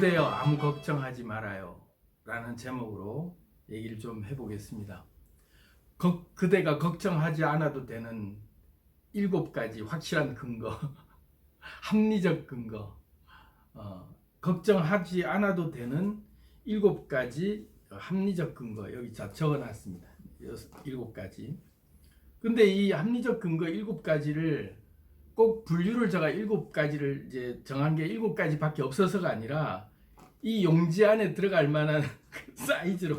그대여 아무 걱정하지 말아요 라는 제목으로 얘기를 좀 해보겠습니다. 그대가 걱정하지 않아도 되는 7가지 확실한 근거, 합리적 근거, 걱정하지 않아도 되는 7가지 합리적 근거 여기 적어놨습니다. 7가지. 근데 이 합리적 근거 7가지를 꼭 분류를 제가 7가지를 이제 정한 게 7가지밖에 없어서가 아니라 이 용지 안에 들어갈 만한 사이즈로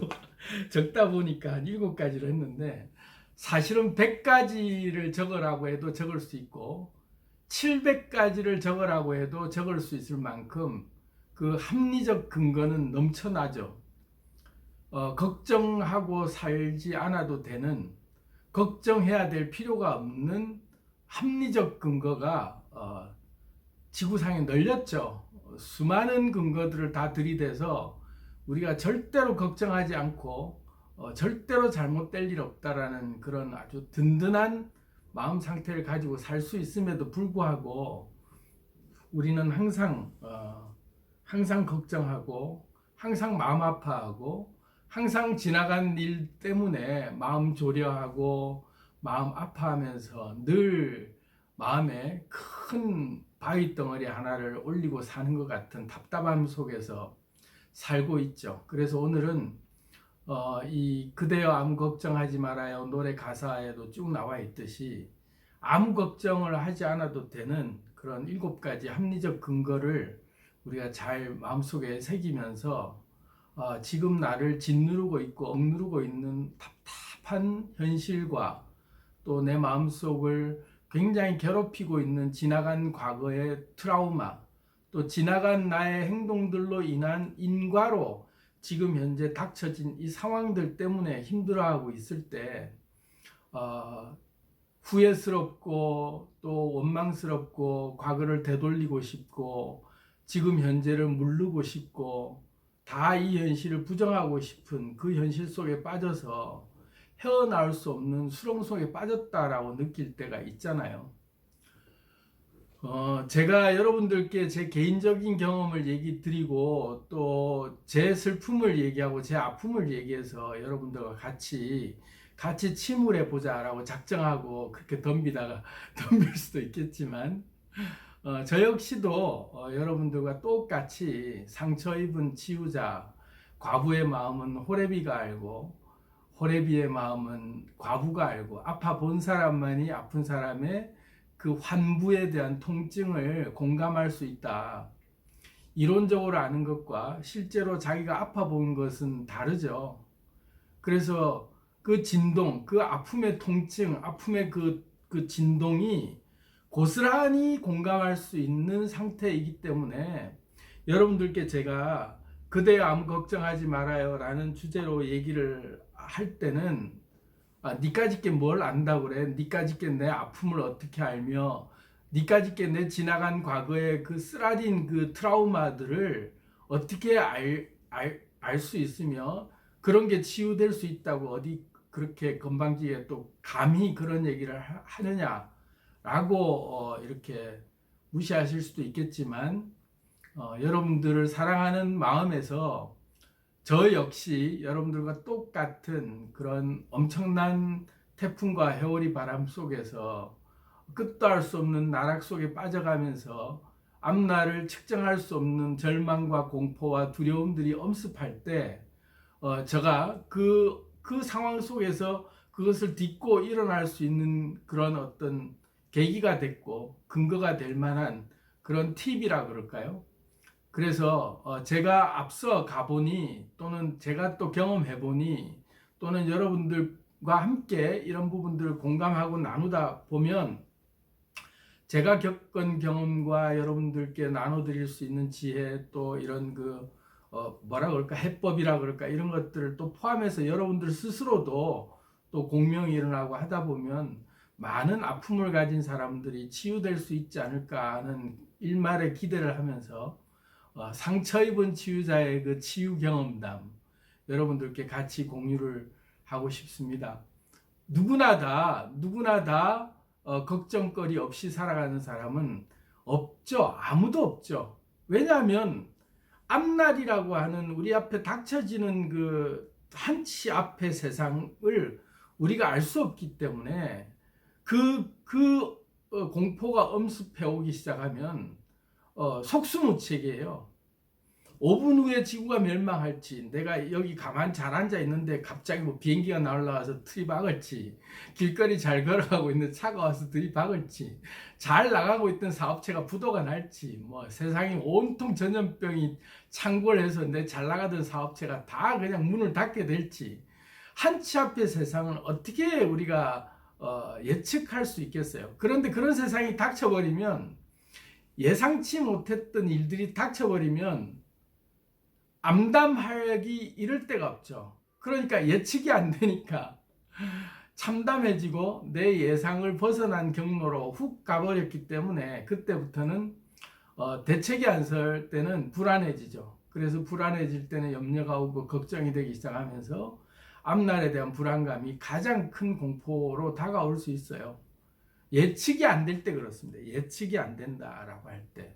적다 보니까 한 7가지를 했는데, 사실은 100가지를 적으라고 해도 적을 수 있고 700가지를 적으라고 해도 적을 수 있을 만큼 그 합리적 근거는 넘쳐나죠. 걱정하고 살지 않아도 되는, 걱정해야 될 필요가 없는 합리적 근거가 지구상에 널렸죠. 수많은 근거들을 다 들이대서 우리가 절대로 걱정하지 않고 절대로 잘못될 일 없다라는 그런 아주 든든한 마음 상태를 가지고 살 수 있음에도 불구하고 우리는 항상 걱정하고 항상 마음 아파하고 항상 지나간 일 때문에 마음 졸여하고 마음 아파하면서 늘 마음에 큰 바위 덩어리 하나를 올리고 사는 것 같은 답답함 속에서 살고 있죠. 그래서 오늘은 이 그대여 아무 걱정하지 말아요 노래 가사에도 쭉 나와 있듯이 아무 걱정을 하지 않아도 되는 그런 7가지 합리적 근거를 우리가 잘 마음속에 새기면서 지금 나를 짓누르고 있고 억누르고 있는 답답한 현실과 또 내 마음속을 굉장히 괴롭히고 있는 지나간 과거의 트라우마, 또 지나간 나의 행동들로 인한 인과로 지금 현재 닥쳐진 이 상황들 때문에 힘들어하고 있을 때 후회스럽고 또 원망스럽고 과거를 되돌리고 싶고 지금 현재를 무르고 싶고 다 이 현실을 부정하고 싶은 그 현실 속에 빠져서 헤어나올 수 없는 수렁 속에 빠졌다라고 느낄 때가 있잖아요. 제가 여러분들께 제 개인적인 경험을 얘기 드리고 또 제 슬픔을 얘기하고 제 아픔을 얘기해서 여러분들과 같이 침울해 보자라고 작정하고 그렇게 덤비다가 덤빌 수도 있겠지만 저 역시도 여러분들과 똑같이 상처 입은 치유자, 과부의 마음은 호레비가 알고 호레비의 마음은 과부가 알고, 아파 본 사람만이 아픈 사람의 그 환부에 대한 통증을 공감할 수 있다. 이론적으로 아는 것과 실제로 자기가 아파 본 것은 다르죠. 그래서 그 진동, 그 아픔의 통증, 아픔의 그 진동이 고스란히 공감할 수 있는 상태이기 때문에 여러분들께 제가 그대여 아무 걱정하지 말아요 라는 주제로 얘기를 할 때는 니까짓게 뭘 안다고 그래, 니까짓게 내 아픔을 어떻게 알며 니까짓게 내 지나간 과거의 그 쓰라린 그 트라우마들을 어떻게 알 수 있으며 그런 게 치유될 수 있다고 어디 그렇게 건방지게 또 감히 그런 얘기를 하느냐라고 이렇게 무시하실 수도 있겠지만 여러분들을 사랑하는 마음에서 저 역시 여러분들과 똑같은 그런 엄청난 태풍과 해오리 바람 속에서 끝도 할 수 없는 나락 속에 빠져가면서 앞날을 측정할 수 없는 절망과 공포와 두려움들이 엄습할 때 제가 그 상황 속에서 그것을 딛고 일어날 수 있는 그런 어떤 계기가 됐고 근거가 될 만한 그런 팁이라 그럴까요? 그래서 제가 앞서 가보니 또는 제가 또 경험해보니 또는 여러분들과 함께 이런 부분들을 공감하고 나누다 보면 제가 겪은 경험과 여러분들께 나눠드릴 수 있는 지혜, 또 이런 뭐라 그럴까, 해법이라 그럴까, 이런 것들을 또 포함해서 여러분들 스스로도 또 공명이 일어나고 하다 보면 많은 아픔을 가진 사람들이 치유될 수 있지 않을까 하는 일말의 기대를 하면서 상처 입은 치유자의 그 치유 경험담 여러분들께 같이 공유를 하고 싶습니다. 누구나 다 걱정거리 없이 살아가는 사람은 없죠. 아무도 없죠. 왜냐하면 앞날이라고 하는 우리 앞에 닥쳐지는 그 한치 앞의 세상을 우리가 알 수 없기 때문에 그 공포가 엄습해 오기 시작하면 속수무책이에요. 5분 후에 지구가 멸망할지, 내가 여기 가만 잘 앉아 있는데 갑자기 뭐 비행기가 날아와서 들이박을지, 길거리 잘 걸어가고 있는 차가 와서 들이박을지, 잘 나가고 있던 사업체가 부도가 날지, 뭐 세상이 온통 전염병이 창궐해서 내 잘 나가던 사업체가 다 그냥 문을 닫게 될지, 한치 앞의 세상을 어떻게 우리가 예측할 수 있겠어요? 그런데 그런 세상이 닥쳐버리면, 예상치 못했던 일들이 닥쳐버리면 암담하기 이를 데가 없죠. 그러니까 예측이 안 되니까 참담해지고 내 예상을 벗어난 경로로 훅 가버렸기 때문에 그때부터는 대책이 안 설 때는 불안해지죠. 그래서 불안해질 때는 염려가 오고 걱정이 되기 시작하면서 앞날에 대한 불안감이 가장 큰 공포로 다가올 수 있어요. 예측이 안 될 때 그렇습니다. 예측이 안 된다라고 할 때.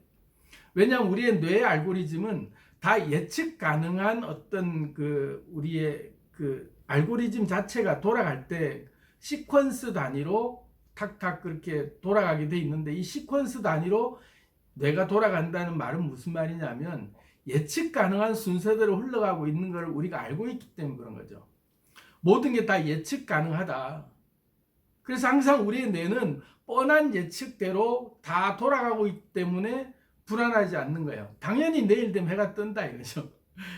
왜냐하면 우리의 뇌의 알고리즘은 다 예측 가능한 어떤 그 우리의 그 알고리즘 자체가 돌아갈 때 시퀀스 단위로 탁탁 그렇게 돌아가게 돼 있는데, 이 시퀀스 단위로 뇌가 돌아간다는 말은 무슨 말이냐면 예측 가능한 순서대로 흘러가고 있는 걸 우리가 알고 있기 때문에 그런 거죠. 모든 게 다 예측 가능하다. 그래서 항상 우리의 뇌는 뻔한 예측대로 다 돌아가고 있기 때문에 불안하지 않는 거예요. 당연히 내일 되면 해가 뜬다 이거죠.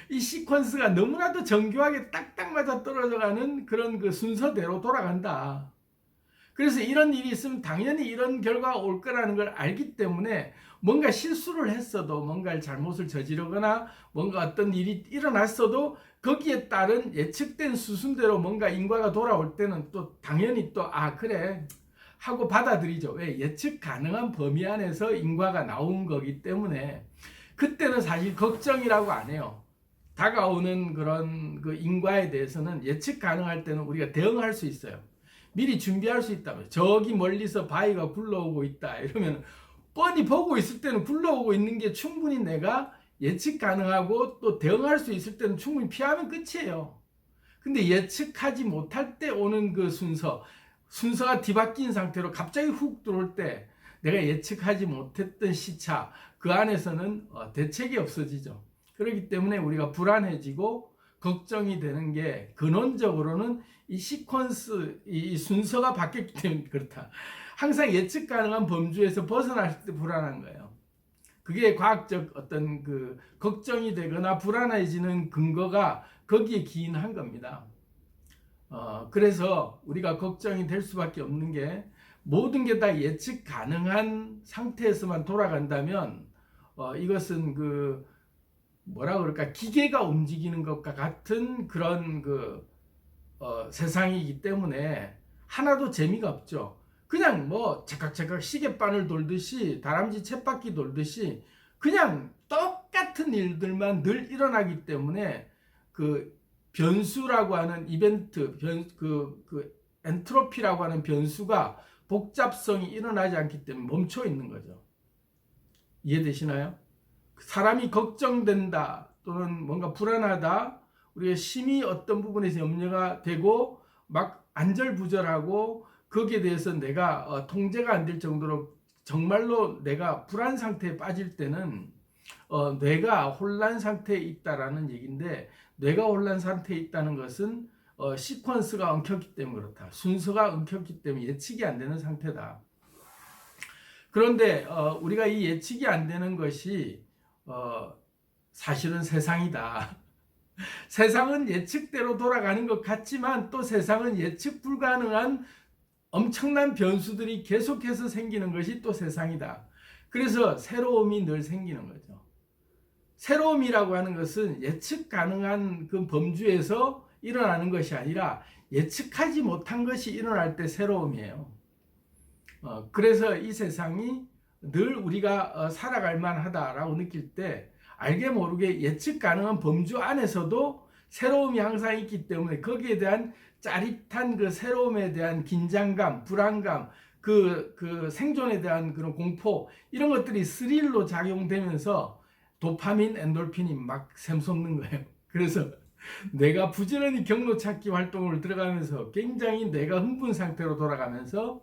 이 시퀀스가 너무나도 정교하게 딱딱 맞아 떨어져가는 그런 그 순서대로 돌아간다. 그래서 이런 일이 있으면 당연히 이런 결과가 올 거라는 걸 알기 때문에 뭔가 실수를 했어도, 뭔가 잘못을 저지르거나 뭔가 어떤 일이 일어났어도 거기에 따른 예측된 수순대로 뭔가 인과가 돌아올 때는 또 당연히 또 그래 하고 받아들이죠. 왜? 예측 가능한 범위 안에서 인과가 나온 거기 때문에 그때는 사실 걱정이라고 안 해요. 다가오는 그런 그 인과에 대해서는 예측 가능할 때는 우리가 대응할 수 있어요. 미리 준비할 수 있다면, 저기 멀리서 바위가 굴러오고 있다 이러면 뻔히 보고 있을 때는 굴러오고 있는 게 충분히 내가 예측 가능하고 또 대응할 수 있을 때는 충분히 피하면 끝이에요. 근데 예측하지 못할 때 오는 그 순서가 뒤바뀐 상태로 갑자기 훅 들어올 때 내가 예측하지 못했던 시차, 그 안에서는 대책이 없어지죠. 그렇기 때문에 우리가 불안해지고 걱정이 되는 게 근원적으로는 이 시퀀스, 이 순서가 바뀌었기 때문에 그렇다. 항상 예측 가능한 범주에서 벗어날 때 불안한 거예요. 그게 과학적 어떤 그 걱정이 되거나 불안해지는 근거가 거기에 기인한 겁니다. 그래서 우리가 걱정이 될 수밖에 없는 게, 모든 게 다 예측 가능한 상태에서만 돌아간다면 이것은 그 뭐라 그럴까, 기계가 움직이는 것과 같은 그런 그 세상이기 때문에 하나도 재미가 없죠. 그냥 뭐 제각제각 시계바늘 돌듯이, 다람쥐 쳇바퀴 돌듯이 그냥 똑같은 일들만 늘 일어나기 때문에 그 변수라고 하는 이벤트, 그 엔트로피라고 하는 변수가, 복잡성이 일어나지 않기 때문에 멈춰 있는 거죠. 이해되시나요? 사람이 걱정된다 또는 뭔가 불안하다, 우리가 심히 어떤 부분에서 염려가 되고 막 안절부절하고 거기에 대해서 내가 통제가 안 될 정도로 정말로 내가 불안 상태에 빠질 때는 뇌가 혼란 상태에 있다라는 얘기인데, 뇌가 혼란 상태에 있다는 것은 시퀀스가 엉켰기 때문에 그렇다. 순서가 엉켰기 때문에 예측이 안 되는 상태다. 그런데 우리가 이 예측이 안 되는 것이 사실은 세상이다. 세상은 예측대로 돌아가는 것 같지만 또 세상은 예측 불가능한 엄청난 변수들이 계속해서 생기는 것이 또 세상이다. 그래서 새로움이 늘 생기는 거죠. 새로움이라고 하는 것은 예측 가능한 그 범주에서 일어나는 것이 아니라 예측하지 못한 것이 일어날 때 새로움이에요. 그래서 이 세상이 늘 우리가 살아갈 만하다라고 느낄 때 알게 모르게 예측 가능한 범주 안에서도 새로움이 항상 있기 때문에 거기에 대한 짜릿한 그 새로움에 대한 긴장감, 불안감, 그 생존에 대한 그런 공포, 이런 것들이 스릴로 작용되면서 도파민, 엔돌핀이 막 샘솟는 거예요. 그래서 내가 부지런히 경로 찾기 활동을 들어가면서 굉장히 뇌가 흥분 상태로 돌아가면서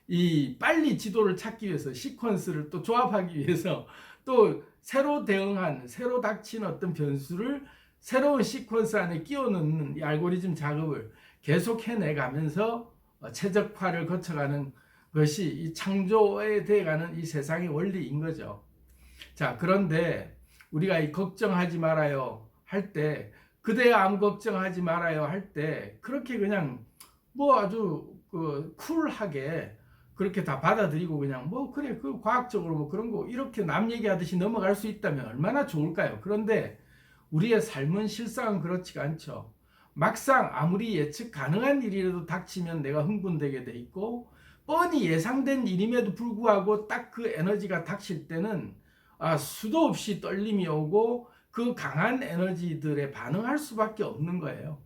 이 빨리 지도를 찾기 위해서 시퀀스를 또 조합하기 위해서 또 새로 대응한 새로 닥친 어떤 변수를 새로운 시퀀스 안에 끼워 넣는 이 알고리즘 작업을 계속 해내 가면서 최적화를 거쳐가는 것이 이 창조에 돼가는 이 세상의 원리인 거죠. 자, 그런데 우리가 이 걱정하지 말아요 할 때, 그대야 아무 걱정하지 말아요 할 때 그렇게 그냥 뭐 아주 쿨하게 그렇게 다 받아들이고 그냥 뭐 그래 그 과학적으로 뭐 그런 거 이렇게 남 얘기하듯이 넘어갈 수 있다면 얼마나 좋을까요? 그런데 우리의 삶은 실상은 그렇지가 않죠. 막상 아무리 예측 가능한 일이라도 닥치면 내가 흥분되게 돼 있고, 뻔히 예상된 일임에도 불구하고 딱 그 에너지가 닥칠 때는 수도 없이 떨림이 오고 그 강한 에너지들에 반응할 수밖에 없는 거예요.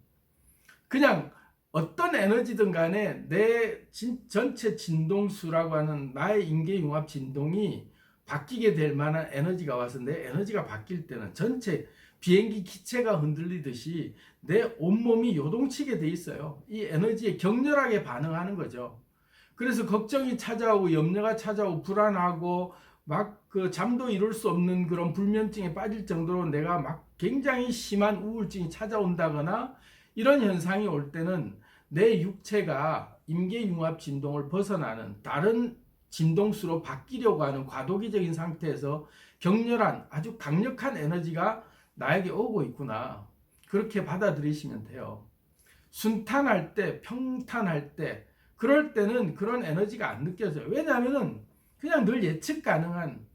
그냥 어떤 에너지든 간에 내 전체 진동수라고 하는 나의 인계융합 진동이 바뀌게 될 만한 에너지가 와서 내 에너지가 바뀔 때는 전체 비행기 기체가 흔들리듯이 내 온몸이 요동치게 돼 있어요. 이 에너지에 격렬하게 반응하는 거죠. 그래서 걱정이 찾아오고 염려가 찾아오고 불안하고 막 그 잠도 이룰 수 없는 그런 불면증에 빠질 정도로 내가 막 굉장히 심한 우울증이 찾아온다거나 이런 현상이 올 때는 내 육체가 임계융합 진동을 벗어나는 다른 진동수로 바뀌려고 하는 과도기적인 상태에서 격렬한 아주 강력한 에너지가 나에게 오고 있구나. 그렇게 받아들이시면 돼요. 순탄할 때, 평탄할 때, 그럴 때는 그런 에너지가 안 느껴져요. 왜냐하면 그냥 늘 예측 가능한,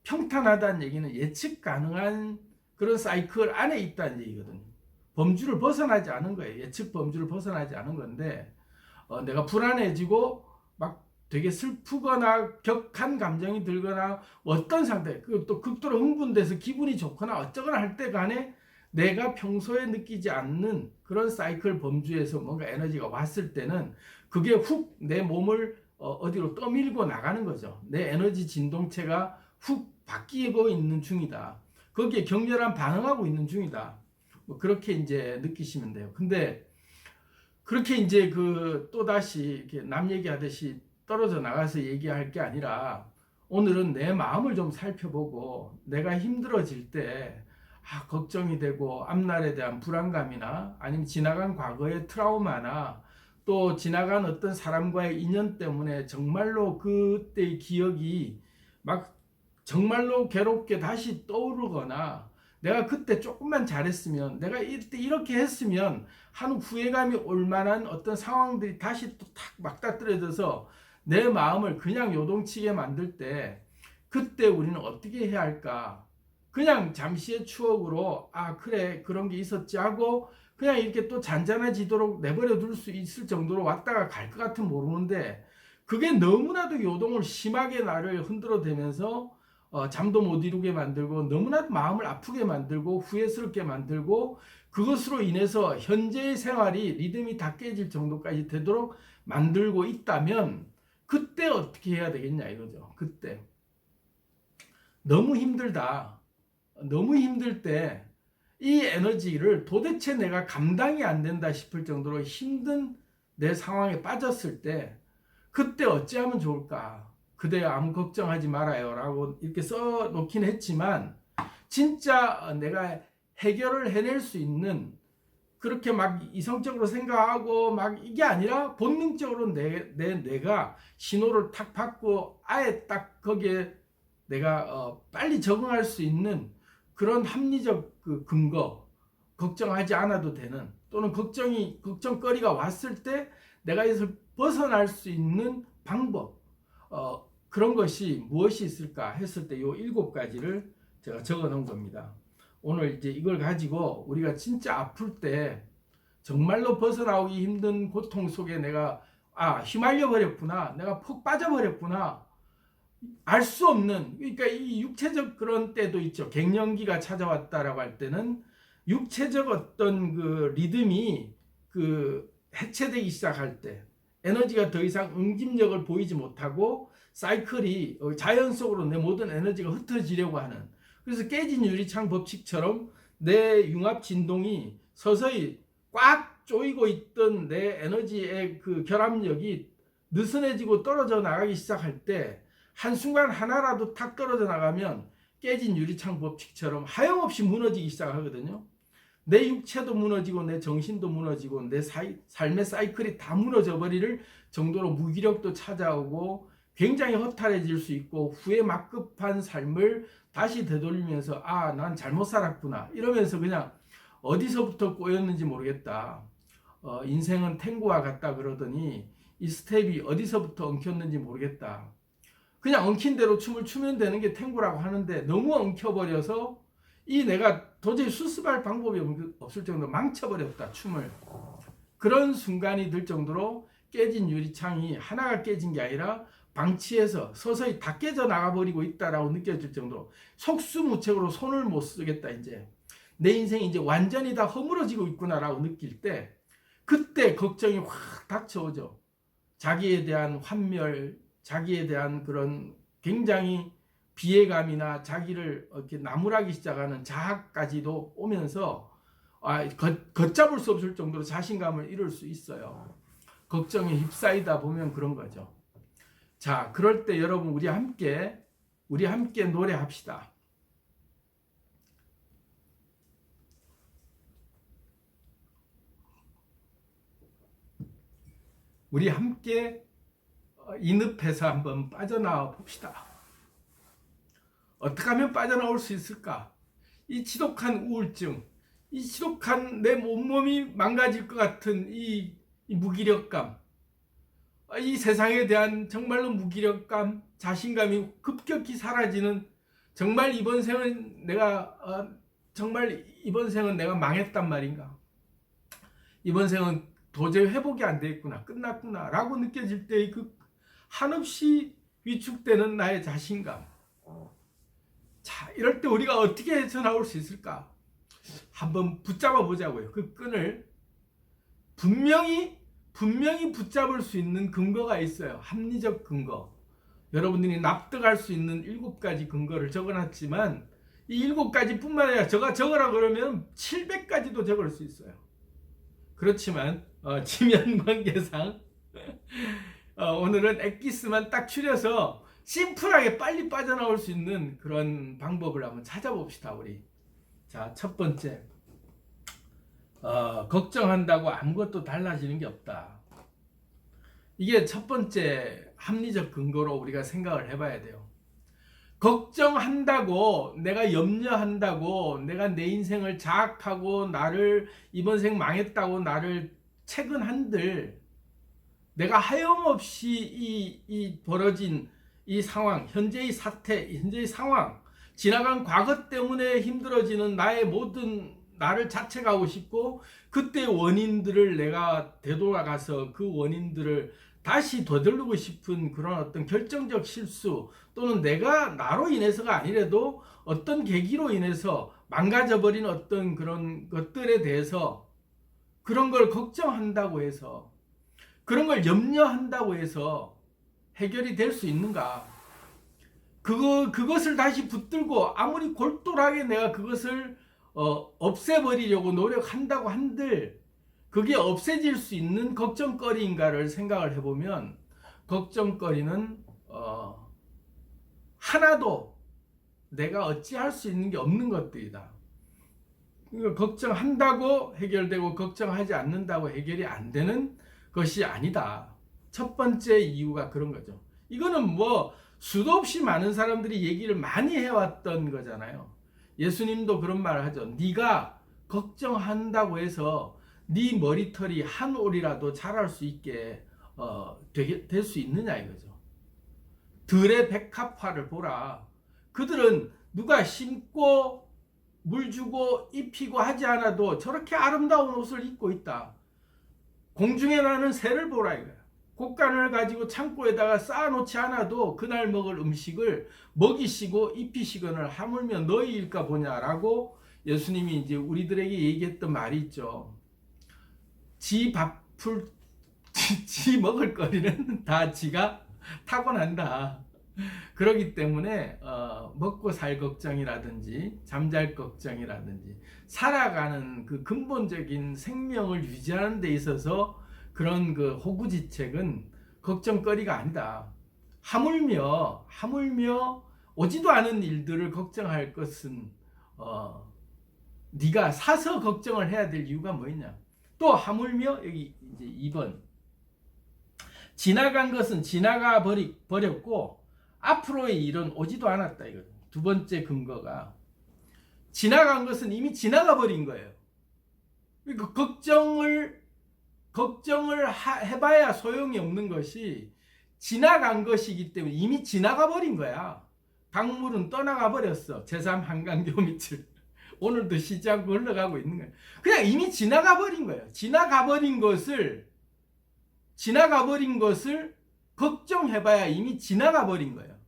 평탄하다는 얘기는 예측 가능한 그런 사이클 안에 있다는 얘기거든요. 범주를 벗어나지 않은 거예요. 예측 범주를 벗어나지 않은 건데, 내가 불안해지고 막 되게 슬프거나 격한 감정이 들거나 어떤 상태, 또 극도로 흥분돼서 기분이 좋거나 어쩌거나 할 때 간에 내가 평소에 느끼지 않는 그런 사이클 범주에서 뭔가 에너지가 왔을 때는 그게 훅 내 몸을 어디로 떠밀고 나가는 거죠. 내 에너지 진동체가 훅 바뀌고 있는 중이다. 거기에 격렬한 반응하고 있는 중이다. 뭐 그렇게 이제 느끼시면 돼요. 근데 그렇게 이제 또다시 이렇게 남 얘기하듯이 떨어져 나가서 얘기할 게 아니라 오늘은 내 마음을 좀 살펴보고 내가 힘들어질 때 걱정이 되고 앞날에 대한 불안감이나 아니면 지나간 과거의 트라우마나 또 지나간 어떤 사람과의 인연 때문에 정말로 그때의 기억이 막 정말로 괴롭게 다시 떠오르거나 내가 그때 조금만 잘했으면 내가 이때 이렇게 했으면 하는 후회감이 올 만한 어떤 상황들이 다시 또 탁 맞닥뜨려져서 내 마음을 그냥 요동치게 만들 때 그때 우리는 어떻게 해야 할까? 그냥 잠시의 추억으로 그래 그런 게 있었지 하고 그냥 이렇게 또 잔잔해지도록 내버려 둘 수 있을 정도로 왔다가 갈 것 같은 모르는데 그게 너무나도 요동을 심하게 나를 흔들어대면서 잠도 못 이루게 만들고 너무나도 마음을 아프게 만들고 후회스럽게 만들고 그것으로 인해서 현재의 생활이 리듬이 다 깨질 정도까지 되도록 만들고 있다면 그때 어떻게 해야 되겠냐 이거죠. 그때 너무 힘들다. 너무 힘들 때 이 에너지를 도대체 내가 감당이 안 된다 싶을 정도로 힘든 내 상황에 빠졌을 때 그때 어찌하면 좋을까? 그대야 아무 걱정하지 말아요 라고 이렇게 써놓긴 했지만 진짜 내가 해결을 해낼 수 있는 그렇게 막 이성적으로 생각하고 막 이게 아니라 본능적으로 내 뇌가 신호를 탁 받고 아예 딱 거기에 내가 빨리 적응할 수 있는 그런 합리적 근거, 걱정하지 않아도 되는 또는 걱정거리가 왔을 때 내가 여기서 벗어날 수 있는 방법, 그런 것이 무엇이 있을까 했을 때 이 7가지를 제가 적어 놓은 겁니다. 오늘 이제 이걸 가지고 우리가 진짜 아플 때 정말로 벗어나오기 힘든 고통 속에 내가 휘말려 버렸구나, 내가 푹 빠져 버렸구나, 알 수 없는, 그러니까 이 육체적 그런 때도 있죠. 갱년기가 찾아왔다라고 할 때는 육체적 어떤 그 리듬이 해체되기 시작할 때 에너지가 더 이상 응집력을 보이지 못하고 사이클이 자연 속으로 내 모든 에너지가 흩어지려고 하는 그래서 깨진 유리창 법칙처럼 내 융합 진동이 서서히 꽉 조이고 있던 내 에너지의 그 결합력이 느슨해지고 떨어져 나가기 시작할 때 한순간 하나라도 탁 떨어져 나가면 깨진 유리창 법칙처럼 하염없이 무너지기 시작하거든요. 내 육체도 무너지고 내 정신도 무너지고 내 삶의 사이클이 다 무너져 버릴 정도로 무기력도 찾아오고 굉장히 허탈해질 수 있고 후회 막급한 삶을 다시 되돌리면서 아, 난 잘못 살았구나 이러면서 그냥 어디서부터 꼬였는지 모르겠다. 인생은 탱고와 같다 그러더니 이 스텝이 어디서부터 엉켰는지 모르겠다. 그냥 엉킨 대로 춤을 추면 되는 게 탱고라고 하는데 너무 엉켜버려서 이 내가 도저히 수습할 방법이 없을 정도로 망쳐버렸다 춤을. 그런 순간이 들 정도로 깨진 유리창이 하나가 깨진 게 아니라 방치해서 서서히 다 깨져 나가버리고 있다라고 느껴질 정도로 속수무책으로 손을 못 쓰겠다. 이제 내 인생이 이제 완전히 다 허물어지고 있구나라고 느낄 때 그때 걱정이 확 닥쳐오죠. 자기에 대한 환멸, 자기에 대한 그런 굉장히 비애감이나 자기를 이렇게 나무라기 시작하는 자학까지도 오면서 걷잡을 수 없을 정도로 자신감을 잃을 수 있어요. 걱정에 휩싸이다 보면 그런 거죠. 자, 그럴 때 여러분 우리 함께 노래합시다. 우리 함께 이 늪에서 한번 빠져나와 봅시다. 어떻게 하면 빠져나올 수 있을까? 이 지독한 우울증, 이 지독한 내 온몸이 망가질 것 같은 이 무기력감, 이 세상에 대한 정말로 무기력감, 자신감이 급격히 사라지는 정말 이번 생은 내가 망했단 말인가? 이번 생은 도저히 회복이 안 되겠구나, 끝났구나 라고 느껴질 때의 그 한없이 위축되는 나의 자신감. 자, 이럴 때 우리가 어떻게 헤쳐나올 수 있을까? 한번 붙잡아 보자고요. 그 끈을 분명히 붙잡을 수 있는 근거가 있어요. 합리적 근거. 여러분들이 납득할 수 있는 7가지 근거를 적어놨지만 이 7가지 뿐만 아니라 적어라 그러면 700가지도 적을 수 있어요. 그렇지만 지면 관계상 오늘은 엑기스만 딱 추려서 심플하게 빨리 빠져나올 수 있는 그런 방법을 한번 찾아봅시다. 우리 자, 첫 번째, 걱정한다고 아무것도 달라지는 게 없다. 이게 첫 번째 합리적 근거로 우리가 생각을 해봐야 돼요. 걱정한다고, 내가 염려한다고, 내가 내 인생을 자학하고 나를 이번 생 망했다고 나를 채근한들 내가 하염없이 이 벌어진 이 상황, 현재의 사태, 현재의 상황, 지나간 과거 때문에 힘들어지는 나의 모든 나를 자책하고 싶고 그때의 원인들을 내가 되돌아가서 그 원인들을 다시 되돌리고 싶은 그런 어떤 결정적 실수 또는 내가 나로 인해서가 아니라도 어떤 계기로 인해서 망가져버린 어떤 그런 것들에 대해서 그런 걸 걱정한다고 해서 그런 걸 염려한다고 해서 해결이 될 수 있는가? 그것을 다시 붙들고 아무리 골똘하게 내가 그것을 없애버리려고 노력한다고 한들 그게 없애질 수 있는 걱정거리인가를 생각을 해보면 걱정거리는 하나도 내가 어찌할 수 있는 게 없는 것들이다. 그러니까 걱정한다고 해결되고 걱정하지 않는다고 해결이 안 되는 것이 아니다. 첫 번째 이유가 그런 거죠. 이거는 뭐 수도 없이 많은 사람들이 얘기를 많이 해왔던 거잖아요. 예수님도 그런 말을 하죠. 네가 걱정한다고 해서 네 머리털이 한 올이라도 자랄 수 있게 될 수 있느냐 이거죠. 들의 백합화를 보라. 그들은 누가 심고 물 주고 입히고 하지 않아도 저렇게 아름다운 옷을 입고 있다. 공중에 나는 새를 보라 이거야. 곡간을 가지고 창고에다가 쌓아놓지 않아도 그날 먹을 음식을 먹이시고 입히시거늘 하물며 너희일까 보냐라고 예수님이 이제 우리들에게 얘기했던 말이 있죠. 지 먹을 거리는 다 지가 타고난다. 그렇기 때문에 먹고 살 걱정이라든지 잠잘 걱정이라든지 살아가는 그 근본적인 생명을 유지하는 데 있어서 그런 그 호구지책은 걱정거리가 아니다. 하물며 오지도 않은 일들을 걱정할 것은 네가 사서 걱정을 해야 될 이유가 뭐냐. 또 하물며 여기 이제 2번 지나간 것은 지나가 버렸고 앞으로의 일은 오지도 않았다. 이거 두 번째 근거가 지나간 것은 이미 지나가 버린 거예요. 그러니까 걱정을 해봐야 소용이 없는 것이 지나간 것이기 때문에 이미 지나가 버린 거야. 강물은 떠나가 버렸어. 제3 한강교 밑을 오늘도 쉬지 않고 흘러가고 있는 거야. 그냥 이미 지나가 버린 거예요. 지나가 버린 것을 걱정해봐야 이미 지나가 버린 거예요.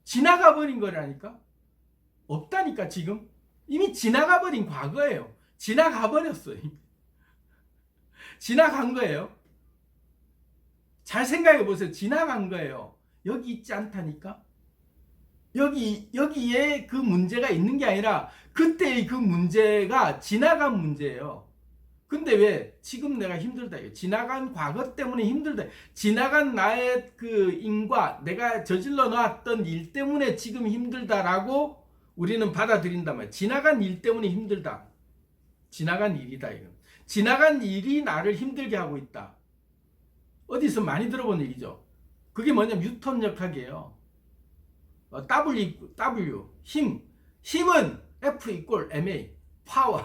지나가 버린 거라니까? 없다니까 지금? 이미 지나가 버린 과거예요. 지나가 버렸어요. 지나간 거예요. 잘 생각해 보세요. 지나간 거예요. 여기 있지 않다니까? 여기에 그 문제가 있는 게 아니라 그때의 그 문제가 지나간 문제예요. 근데 왜 지금 내가 힘들다. 지나간 과거 때문에 힘들다. 지나간 나의 그 인과 내가 저질러 놨던 일 때문에 지금 힘들다라고 우리는 받아들인단 말이야. 지나간 일 때문에 힘들다. 지나간 일이다. 이건. 지나간 일이 나를 힘들게 하고 있다. 어디서 많이 들어본 얘기죠. 그게 뭐냐면 뉴턴 역학이에요. W 힘은 F 이꼴 ma 파워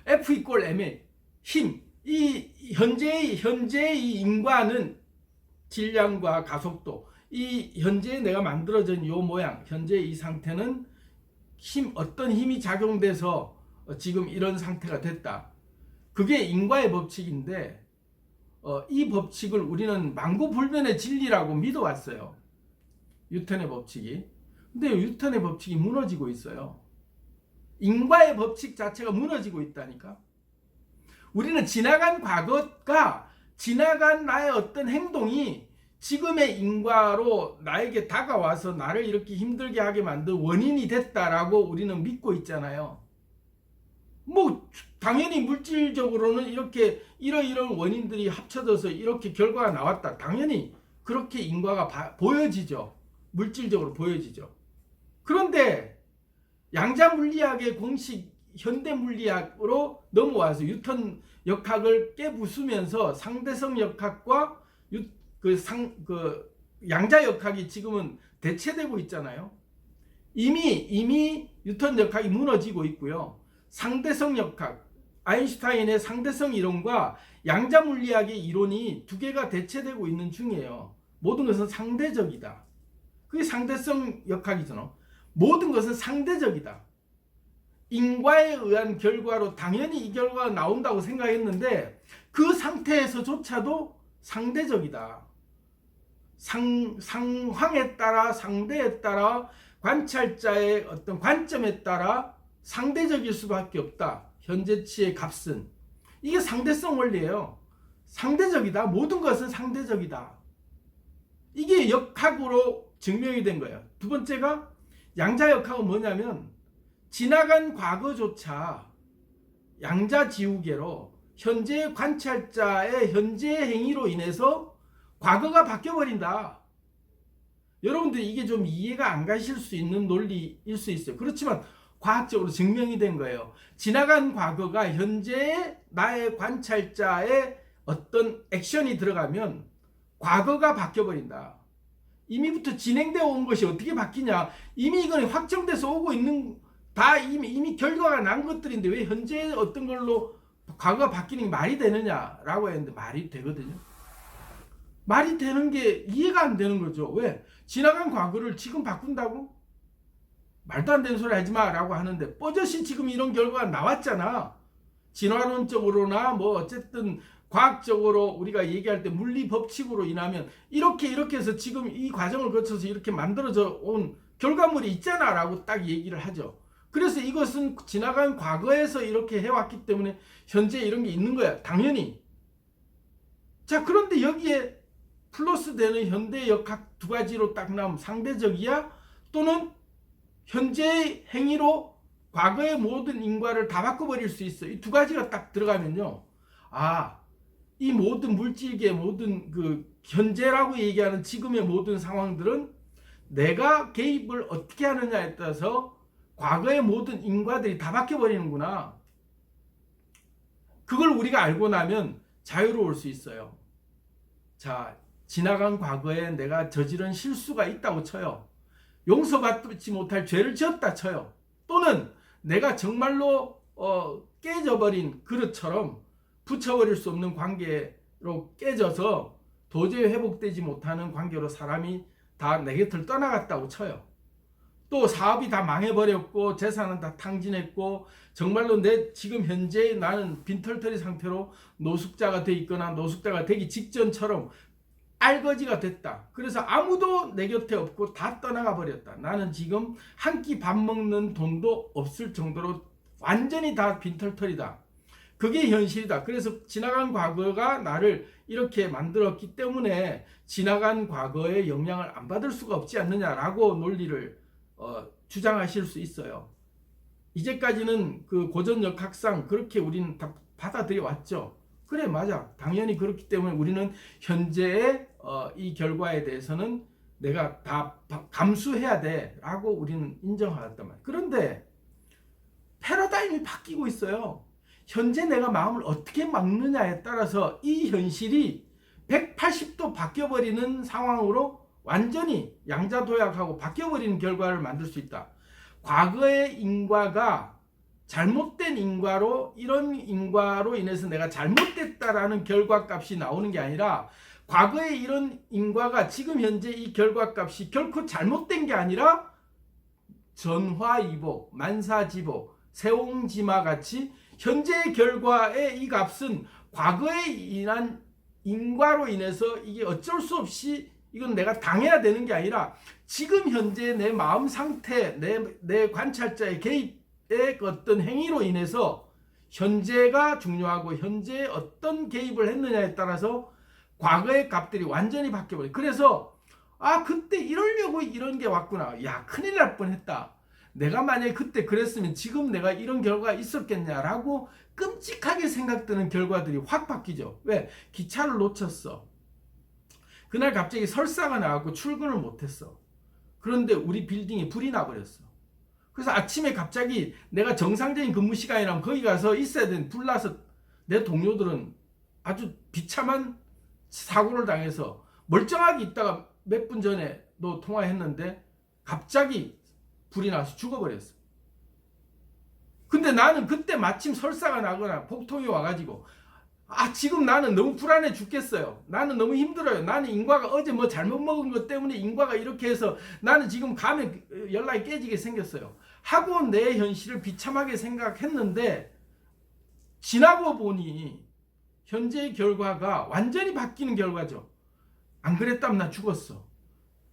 F 이꼴 ma 힘. 이 현재의 인과는 질량과 가속도, 이 현재 내가 만들어진 요 모양, 현재 이 상태는 어떤 힘이 작용돼서 지금 이런 상태가 됐다. 그게 인과의 법칙인데 이 법칙을 우리는 만고불변의 진리라고 믿어왔어요. 뉴턴의 법칙이. 근데 뉴턴의 법칙이 무너지고 있어요. 인과의 법칙 자체가 무너지고 있다니까. 우리는 지나간 과거가 지나간 나의 어떤 행동이 지금의 인과로 나에게 다가와서 나를 이렇게 힘들게 하게 만든 원인이 됐다라고 우리는 믿고 있잖아요. 뭐 당연히 물질적으로는 이렇게 이런 원인들이 합쳐져서 이렇게 결과가 나왔다. 당연히 그렇게 인과가 보여지죠. 물질적으로 보여지죠. 그런데 양자 물리학의 공식 현대 물리학으로 넘어와서 뉴턴 역학을 깨부수면서 상대성 역학과 양자 역학이 지금은 대체되고 있잖아요. 이미 뉴턴 역학이 무너지고 있고요. 상대성 역학, 아인슈타인의 상대성 이론과 양자 물리학의 이론이 두 개가 대체되고 있는 중이에요. 모든 것은 상대적이다. 그게 상대성 역학이잖아. 모든 것은 상대적이다. 인과에 의한 결과로 당연히 이 결과가 나온다고 생각했는데 그 상태에서조차도 상대적이다. 상황에 따라, 상대에 따라, 관찰자의 어떤 관점에 따라 상대적일 수밖에 없다. 현재치의 값은. 이게 상대성 원리예요. 상대적이다. 모든 것은 상대적이다. 이게 역학으로 증명이 된 거예요. 두 번째가 양자역학은 뭐냐면 지나간 과거조차 양자지우개로 현재 관찰자의 현재 행위로 인해서 과거가 바뀌어버린다. 여러분들 이게 좀 이해가 안 가실 수 있는 논리일 수 있어요. 그렇지만 과학적으로 증명이 된 거예요. 지나간 과거가 현재의 나의 관찰자의 어떤 액션이 들어가면 과거가 바뀌어버린다. 이미부터 진행되어 온 것이 어떻게 바뀌냐. 이미 이건 확정돼서 오고 있는 다 이미 결과가 난 것들인데 왜 현재 어떤 걸로 과거가 바뀌는 게 말이 되느냐라고 했는데 말이 되거든요. 말이 되는 게 이해가 안 되는 거죠. 왜? 지나간 과거를 지금 바꾼다고? 말도 안 되는 소리 하지 마라고 하는데 뽀젓이 지금 이런 결과가 나왔잖아. 진화론적으로나 뭐 어쨌든 과학적으로 우리가 얘기할 때 물리 법칙으로 인하면 이렇게 해서 지금 이 과정을 거쳐서 이렇게 만들어져 온 결과물이 있잖아 라고 딱 얘기를 하죠. 그래서 이것은 지나간 과거에서 이렇게 해왔기 때문에 현재 이런 게 있는 거야. 당연히. 자, 그런데 여기에 플러스 되는 현대 역학 두 가지로 딱 나오면 상대적이야? 또는 현재의 행위로 과거의 모든 인과를 다 바꿔버릴 수 있어. 이 두 가지가 딱 들어가면요. 아, 이 모든 물질계의 모든 그 현재라고 얘기하는 지금의 모든 상황들은 내가 개입을 어떻게 하느냐에 따라서 과거의 모든 인과들이 다 바뀌어버리는구나. 그걸 우리가 알고 나면 자유로울 수 있어요. 자, 지나간 과거에 내가 저지른 실수가 있다고 쳐요. 용서받지 못할 죄를 지었다 쳐요. 또는 내가 정말로 깨져버린 그릇처럼 붙여버릴 수 없는 관계로 깨져서 도저히 회복되지 못하는 관계로 사람이 다 내 곁을 떠나갔다고 쳐요. 또 사업이 다 망해버렸고 재산은 다 탕진했고 정말로 내 지금 현재 나는 빈털터리 상태로 노숙자가 돼 있거나 노숙자가 되기 직전처럼 알거지가 됐다. 그래서 아무도 내 곁에 없고 다 떠나가 버렸다. 나는 지금 한 끼 밥 먹는 돈도 없을 정도로 완전히 다 빈털터리다. 그게 현실이다. 그래서 지나간 과거가 나를 이렇게 만들었기 때문에 지나간 과거의 영향을 안 받을 수가 없지 않느냐라고 논리를 주장하실 수 있어요. 이제까지는 그 고전 역학상 그렇게 우리는 다 받아들여 왔죠. 그래, 맞아. 당연히 그렇기 때문에 우리는 현재의 이 결과에 대해서는 내가 다 감수해야 돼 라고 우리는 인정하였단 말이에요. 그런데 패러다임이 바뀌고 있어요. 현재 내가 마음을 어떻게 막느냐에 따라서 이 현실이 180도 바뀌어버리는 상황으로 완전히 양자도약하고 바뀌어버리는 결과를 만들 수 있다. 과거의 인과가 잘못된 인과로 이런 인과로 인해서 내가 잘못됐다라는 결과값이 나오는 게 아니라 과거의 이런 인과가 지금 현재 이 결과값이 결코 잘못된 게 아니라 전화이복, 만사지복, 세옹지마 같이 현재의 결과의 이 값은 과거에 인한 인과로 인해서 이게 어쩔 수 없이 이건 내가 당해야 되는 게 아니라 지금 현재 내 마음 상태, 내 관찰자의 개입의 어떤 행위로 인해서 현재가 중요하고 현재에 어떤 개입을 했느냐에 따라서 과거의 값들이 완전히 바뀌어버려요. 그래서 그때 이러려고 이런 게 왔구나. 야, 큰일 날 뻔했다. 내가 만약에 그때 그랬으면 지금 내가 이런 결과가 있었겠냐라고 끔찍하게 생각되는 결과들이 확 바뀌죠. 왜? 기차를 놓쳤어. 그날 갑자기 설사가 나갖고 출근을 못했어. 그런데 우리 빌딩에 불이 나버렸어. 그래서 아침에 갑자기 내가 정상적인 근무 시간이라면 거기 가서 있어야 되는 불 나서 내 동료들은 아주 비참한 사고를 당해서 멀쩡하게 있다가 몇 분 전에도 통화했는데 갑자기 불이 나서 죽어버렸어. 근데 나는 그때 마침 설사가 나거나 복통이 와가지고 지금 나는 너무 불안해 죽겠어요. 나는 너무 힘들어요. 나는 인과가 어제 뭐 잘못 먹은 것 때문에 인과가 이렇게 해서 나는 지금 감에 연락이 깨지게 생겼어요. 하고 내 현실을 비참하게 생각했는데 지나고 보니 현재의 결과가 완전히 바뀌는 결과죠. 안 그랬다면 나 죽었어.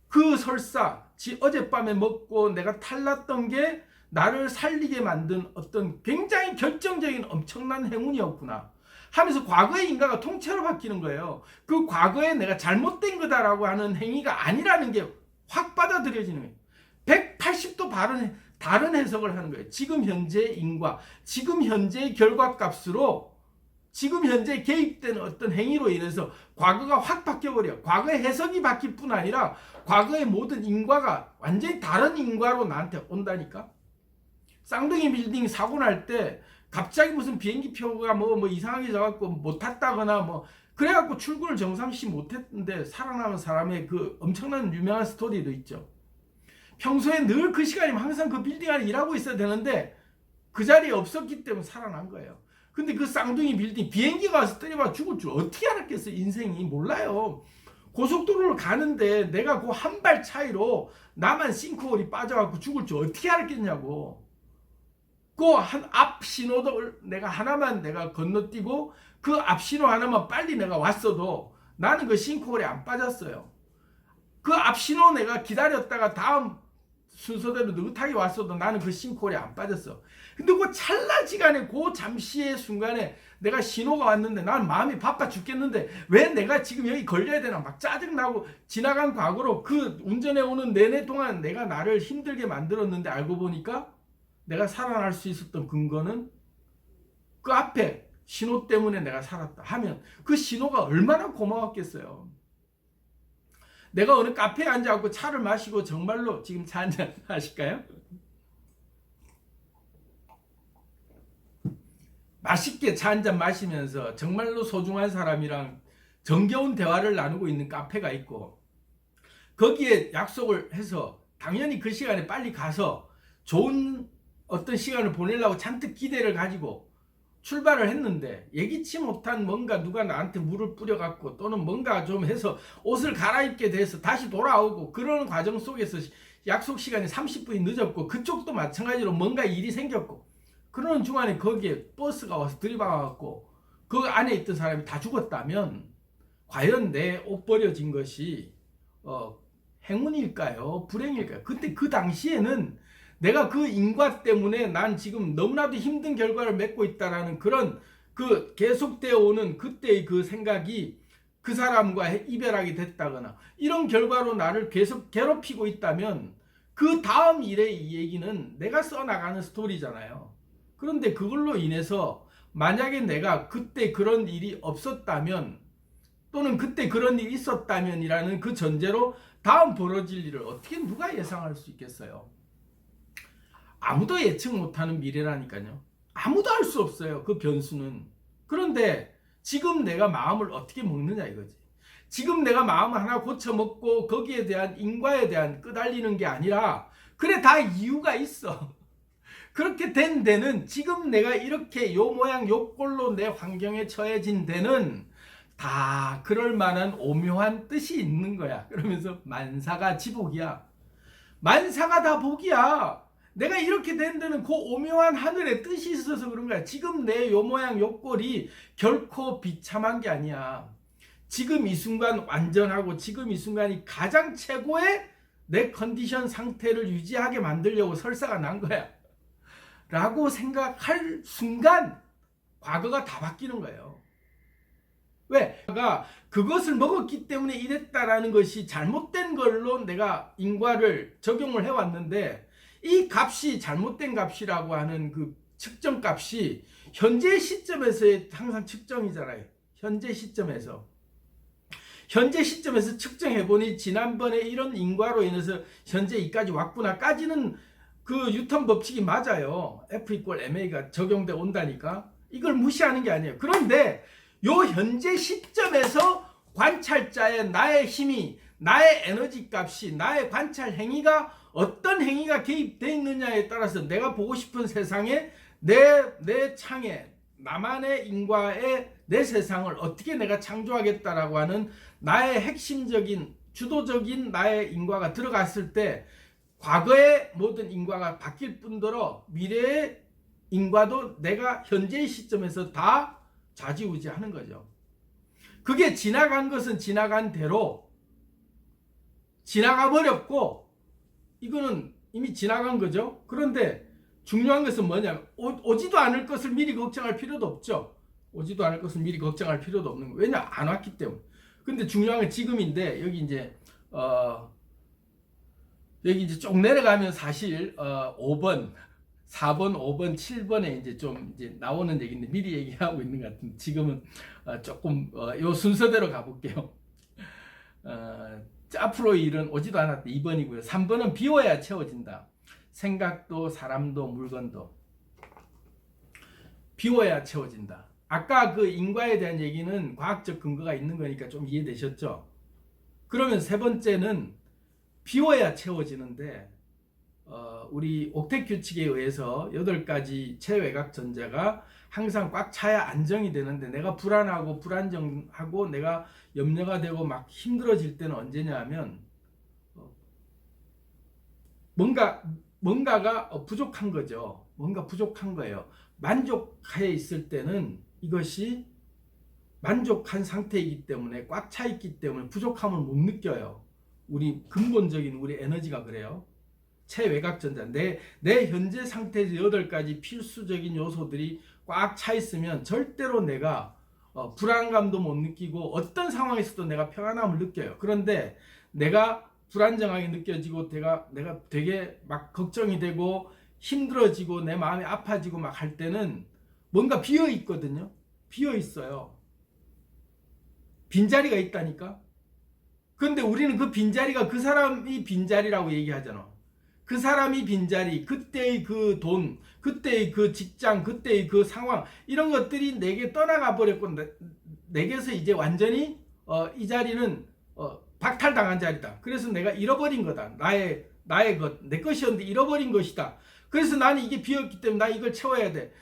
그 설사, 어젯밤에 먹고 내가 탈났던 게 나를 살리게 만든 어떤 굉장히 결정적인 엄청난 행운이었구나 하면서 과거의 인과가 통째로 바뀌는 거예요. 그 과거에 내가 잘못된 거다라고 하는 행위가 아니라는 게 확 받아들여지는 거예요. 180도 다른 해석을 하는 거예요. 지금 현재의 인과, 지금 현재의 결과값으로 지금 현재 개입된 어떤 행위로 인해서 과거가 확 바뀌어버려요. 과거의 해석이 바뀔 뿐 아니라 과거의 모든 인과가 완전히 다른 인과로 나한테 온다니까. 쌍둥이 빌딩 사고 날 때 갑자기 무슨 비행기 표가 뭐 이상하게 져갖고 못 탔다거나 뭐 그래갖고 출근을 정상시 못했는데 살아남은 사람의 그 엄청난 유명한 스토리도 있죠. 평소에 늘 그 시간이면 항상 그 빌딩 안에 일하고 있어야 되는데 그 자리에 없었기 때문에 살아난 거예요. 근데 그 쌍둥이 빌딩 비행기가 와서 때려봐 죽을 줄 어떻게 알았겠어. 인생이 몰라요. 고속도로를 가는데 내가 그 한 발 차이로 나만 싱크홀이 빠져갖고 죽을 줄 어떻게 알았겠냐고. 그 한 앞 신호도 내가 하나만 내가 건너뛰고 그 앞 신호 하나만 빨리 내가 왔어도 나는 그 싱크홀에 안 빠졌어요. 그 앞 신호 내가 기다렸다가 다음 순서대로 느긋하게 왔어도 나는 그 싱크홀에 안 빠졌어. 근데 그 찰나지간에 그 잠시의 순간에 내가 신호가 왔는데 나는 마음이 바빠 죽겠는데 왜 내가 지금 여기 걸려야 되나 막 짜증나고 지나간 과거로 그 운전해 오는 내내 동안 내가 나를 힘들게 만들었는데 알고 보니까 내가 살아날 수 있었던 근거는 그 앞에 신호 때문에 내가 살았다 하면 그 신호가 얼마나 고마웠겠어요. 내가 어느 카페에 앉아갖고 차를 마시고 정말로 지금 차 한잔 하실까요? 맛있게 차 한잔 마시면서 정말로 소중한 사람이랑 정겨운 대화를 나누고 있는 카페가 있고 거기에 약속을 해서 당연히 그 시간에 빨리 가서 좋은 어떤 시간을 보내려고 잔뜩 기대를 가지고 출발을 했는데 예기치 못한 뭔가 누가 나한테 물을 뿌려갖고 또는 뭔가 좀 해서 옷을 갈아입게 돼서 다시 돌아오고 그러는 과정 속에서 약속 시간이 30분이 늦었고 그쪽도 마찬가지로 뭔가 일이 생겼고 그러는 중간에 거기에 버스가 와서 들이박아갖고 그 안에 있던 사람이 다 죽었다면 과연 내 옷 버려진 것이 행운일까요? 불행일까요? 그때 그 당시에는 내가 그 인과 때문에 난 지금 너무나도 힘든 결과를 맺고 있다라는 그런 그 계속되어 오는 그때의 그 생각이 그 사람과 이별하게 됐다거나 이런 결과로 나를 계속 괴롭히고 있다면 그 다음 일의 이 얘기는 내가 써나가는 스토리잖아요. 그런데 그걸로 인해서 만약에 내가 그때 그런 일이 없었다면 또는 그때 그런 일이 있었다면이라는 그 전제로 다음 벌어질 일을 어떻게 누가 예상할 수 있겠어요? 아무도 예측 못하는 미래라니까요. 아무도 알 수 없어요. 그 변수는. 그런데 지금 내가 마음을 어떻게 먹느냐 이거지. 지금 내가 마음을 하나 고쳐먹고 거기에 대한 인과에 대한 끄달리는 게 아니라 그래 다 이유가 있어. 그렇게 된 데는 지금 내가 이렇게 요 모양 요 꼴로 내 환경에 처해진 데는 다 그럴 만한 오묘한 뜻이 있는 거야. 그러면서 만사가 지복이야. 만사가 다 복이야. 내가 이렇게 된 데는 그 오묘한 하늘의 뜻이 있어서 그런 거야. 지금 내 요 모양 요 꼴이 결코 비참한 게 아니야. 지금 이 순간 완전하고 지금 이 순간이 가장 최고의 내 컨디션 상태를 유지하게 만들려고 설사가 난 거야. 라고 생각할 순간 과거가 다 바뀌는 거예요. 왜? 내가 그것을 먹었기 때문에 이랬다라는 것이 잘못된 걸로 내가 인과를 적용을 해왔는데 이 값이 잘못된 값이라고 하는 그 측정 값이 현재 시점에서 항상 측정이잖아요. 현재 시점에서 측정해보니 지난번에 이런 인과로 인해서 현재 이까지 왔구나까지는 그 뉴턴 법칙이 맞아요. F=ma가 적용돼 온다니까. 이걸 무시하는 게 아니에요. 그런데 요 현재 시점에서 관찰자의 나의 힘이 나의 에너지 값이 나의 관찰 행위가 어떤 행위가 개입되어 있느냐에 따라서 내가 보고 싶은 세상에 내 창에 나만의 인과에 내 세상을 어떻게 내가 창조하겠다라고 하는 나의 핵심적인 주도적인 나의 인과가 들어갔을 때 과거의 모든 인과가 바뀔 뿐더러 미래의 인과도 내가 현재의 시점에서 다 좌지우지하는 거죠. 그게 지나간 것은 지나간 대로 지나가 버렸고 이거는 이미 지나간 거죠. 그런데 중요한 것은 뭐냐? 오지도 않을 것을 미리 걱정할 필요도 없죠. 오지도 않을 것을 미리 걱정할 필요도 없는 거예요. 왜냐? 안 왔기 때문에. 근데 중요한 건 지금인데 여기 이제 쭉 내려가면 사실 5번, 4번, 5번, 7번에 이제 좀 이제 나오는 얘기인데 미리 얘기하고 있는 것 같은데 지금은 조금 요 순서대로 가볼게요. 앞으로 일은 오지도 않았다. 2번이고요. 3번은 비워야 채워진다. 생각도 사람도 물건도 비워야 채워진다. 아까 그 인과에 대한 얘기는 과학적 근거가 있는 거니까 좀 이해되셨죠? 그러면 세 번째는 비워야 채워지는데 우리 옥택 규칙에 의해서 8가지 체외각 전자가 항상 꽉 차야 안정이 되는데 내가 불안하고 불안정하고 내가 염려가 되고 막 힘들어질 때는 언제냐 하면 뭔가가 부족한 거죠. 뭔가 부족한 거예요. 만족해 있을 때는 이것이 만족한 상태이기 때문에 꽉 차 있기 때문에 부족함을 못 느껴요. 우리 근본적인 우리 에너지가 그래요. 체외곽전자. 내 현재 상태에서 8가지 필수적인 요소들이 꽉 차 있으면 절대로 내가 불안감도 못 느끼고 어떤 상황에서도 내가 평안함을 느껴요. 그런데 내가 불안정하게 느껴지고 내가 되게 막 걱정이 되고 힘들어지고 내 마음이 아파지고 막 할 때는 뭔가 비어 있거든요. 비어 있어요. 빈자리가 있다니까. 그런데 우리는 그 빈자리가 그 사람이 빈자리라고 얘기하잖아. 그 사람이 빈자리, 그때의 그 돈, 그때의 그 직장, 그때의 그 상황, 이런 것들이 내게 떠나가 버렸고 내게서 이제 완전히 이 자리는 박탈당한 자리다. 그래서 내가 잃어버린 거다. 나의 것, 내 것이었는데 잃어버린 것이다. 그래서 나는 이게 비었기 때문에 나 이걸 채워야 돼.